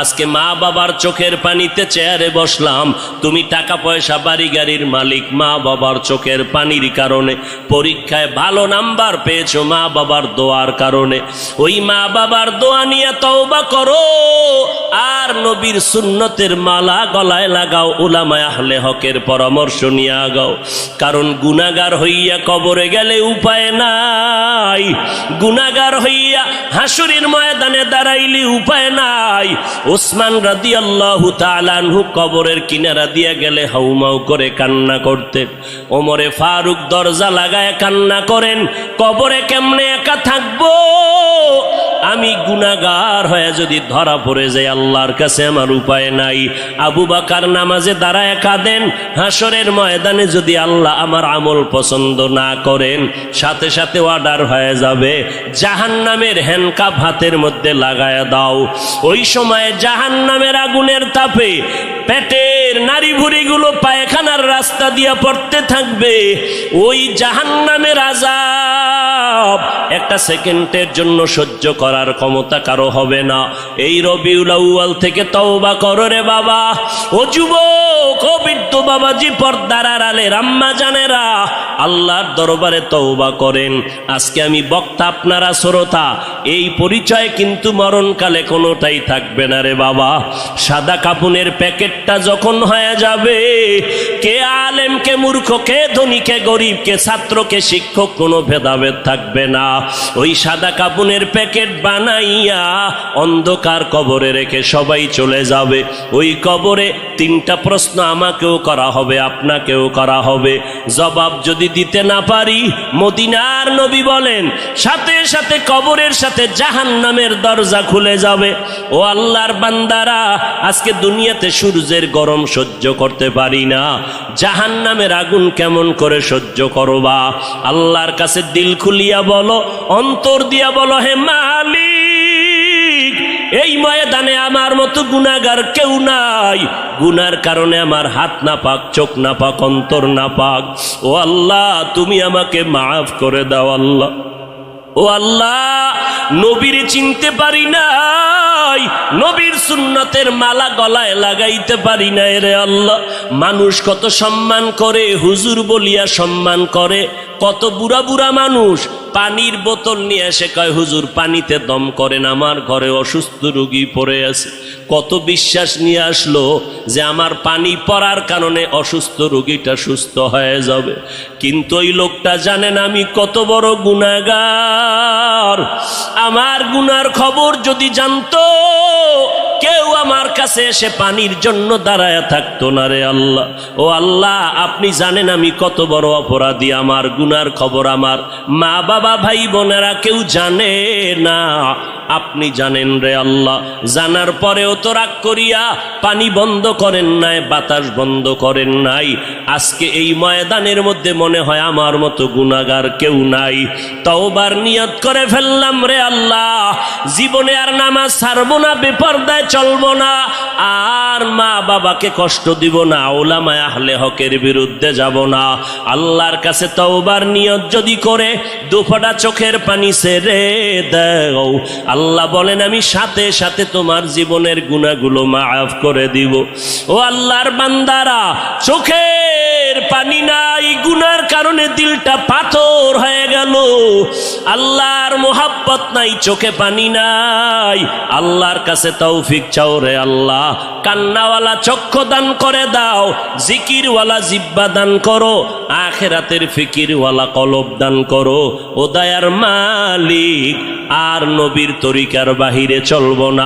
আজকে মা বাবার চোখের পানিতে চেয়ারে বসলাম, তুমি টাকা পয়সা বাড়ি গাড়ির মালিক, মা বাবার চোখের পানির কারণে পরীক্ষায় ভালো নাম্বার পেয়েছো মা বাবার দোয়ার কারণে। ওই মা বাবার দোয়া নিয়ে তওবা করো, আর নবীর সুন্নতের মালা গলায় লাগাও, উলামায়ে আহলে হকের পরামর্শ নিয়ে আগাও। কারণ গুনাহগার হইয়া কবরে গেলে উপায় নাই, গুনাহগার হইয়া হাসরের ময়দানে দাঁড়াইলে উপায় নাই। ওসমান রাদিয়াল্লাহু তাআলা আনহু কবরের কিনারা দিয়া গেলে হাউমাউ করে কান্না করতেন। ওমরে ফারুক দরজা লাগায় কান্না করেন, কবরে কেমনে একা থাকবো, আমি গুনাহগার হয়ে যদি ধরা পড়ে যাই আল্লাহর কাছে আমার উপায় নাই। আবু বকর নামাজে দাঁড়ায় কাঁদেন, হাসরের ময়দানে যদি আল্লাহ আমার আমল পছন্দ না করেন সাথে সাথে অর্ডার হয়ে যাবে, জাহান্নামের হ্যান্ডকাপ হাতের মধ্যে লাগায়া দাও। ওই সময় জাহান্নামের আগুনের তাপে পেটের নারী ভুঁড়িগুলো পায়খানার রাস্তা দিয়ে পড়তে থাকবে। ওই জাহান্নামের আযাব একটা সেকেন্ডের জন্য সহ্য করার ক্ষমতা কারো হবে না। এই রবিউল আউয়াল থেকে তওবা করো রে বাবা। ও যুবক, ও বৃদ্ধ বাবাজি, পর্দার আড়ালের আম্মা জানেরা, আল্লাহর দরবারে তওবা করেন। আজকে আমি বক্তা, আপনারা শ্রোতা, এই পরিচয় কিন্তু মরণকালে কোনোটাই থাকবে না রে বাবা। সাদা কাপুনের প্যাকেটটা যখন হয়ে যাবে, কে আলেম কে মূর্খ, কে ধনী কে গরিব, কে ছাত্র কে শিক্ষক, কোনো ভেদাভেদ থাকবে না। ওই সাদা কাপুনের প্যাকেট বানাইয়া অন্ধকার কবরে রেখে সবাই চলে যাবে। ওই কবরে তিনটা প্রশ্ন আমাকেও করা হবে, আপনাকেও করা হবে। জবাব যদি দিতে না পারি, মদিনার নবী বলেন সাথে সাথে কবরের সাথে জাহান্নামের দরজা খুলে যাবে। ও আল্লাহর বান্দারা, আজকে দুনিয়াতে সূর্যের গরম সহ্য করতে পারি না, জাহান্নামের আগুন কেমন করে সহ্য করবা? আল্লাহর কাছে দিল খুলিয়া বলো, অন্তর দিয়া বলো, হে মালিক, এই ময়দানে আমার মতো গুনাহগার কেউ নাই, গুনার কারণে আমার হাত না পাক, চোখ না পাক, অন্তর না পাক। ও আল্লাহ, তুমি আমাকে মাফ করে দাও আল্লাহ। ও আল্লাহ, নবীর চিনতে পারি নাই, নবীর সুন্নতের মালা গলায় লাগাইতে পারি নাই রে আল্লাহ। মানুষ কত সম্মান করে, হুজুর বলিয়া সম্মান করে। কত বুড়া বুড়া মানুষ পানির বোতল নিয়ে এসে কয়, হুজুর পানিতে দম করেন, আমার ঘরে অসুস্থ রোগী পড়ে আছে। কত বিশ্বাস নিয়ে আসলো যে আমার পানি পড়ার কারণে অসুস্থ রোগীটা সুস্থ হয়ে যাবে। কিন্তু ওই লোকটা জানেন আমি কত বড় গুনাহগার। আমার গুনার খবর যদি জানতো, কেউ আমার কাছে এসে পানির জন্য দাঁড়ায় থাকতো না রে আল্লাহ। ও আল্লাহ, আপনি জানেন আমি কত বড় অপরাধী। আমার গুনার খবর আমার মা বাবা ভাই বোনেরা কেউ জানে না, আপনি জানেন রে আল্লাহ। জানার পরেও তো রাগ করিয়া পানি বন্ধ করেন নাই, বাতাস বন্ধ করেন নাই। আজকে এই ময়দানের মধ্যে মনে হয় আমার মতো গুনাহগার কেউ নাই। তওবার নিয়ত করে ফেললাম রে আল্লাহ, জীবনে আর নামাজ ছাড়বো না, বেপরদায় চলবো না, আর মা বাবাকে কষ্ট দিব না, উলামায়ে আহলে হকের বিরুদ্ধে যাব না। আল্লাহর কাছে তওবার নিয়ত যদি করে দুফোঁটা চোখের পানি ছেড়ে দাও, আল্লাহ বলেন আমি সাথে সাথে তোমার জীবনের গুনাহগুলো মাফ করে দিব। ও আল্লাহর বান্দারা, চোখের পানি নাই, গুনার কারণে দিলটা পাথর হয়ে গেল। আল্লাহর মোহাব্বত নাই, চোখে পানি নাই। আল্লাহর কাছে তৌফিক চাও রে আল্লাহ। কান্নাওয়ালা চক্ষু দান করে দাও, জিকিরওয়ালা জিহ্বা দান করো, আখিরাতের ফিকিরওয়ালা কলব দান করো। ও দয়ার মালিক, আর নবীর তরিকার বাহিরে চলবো না।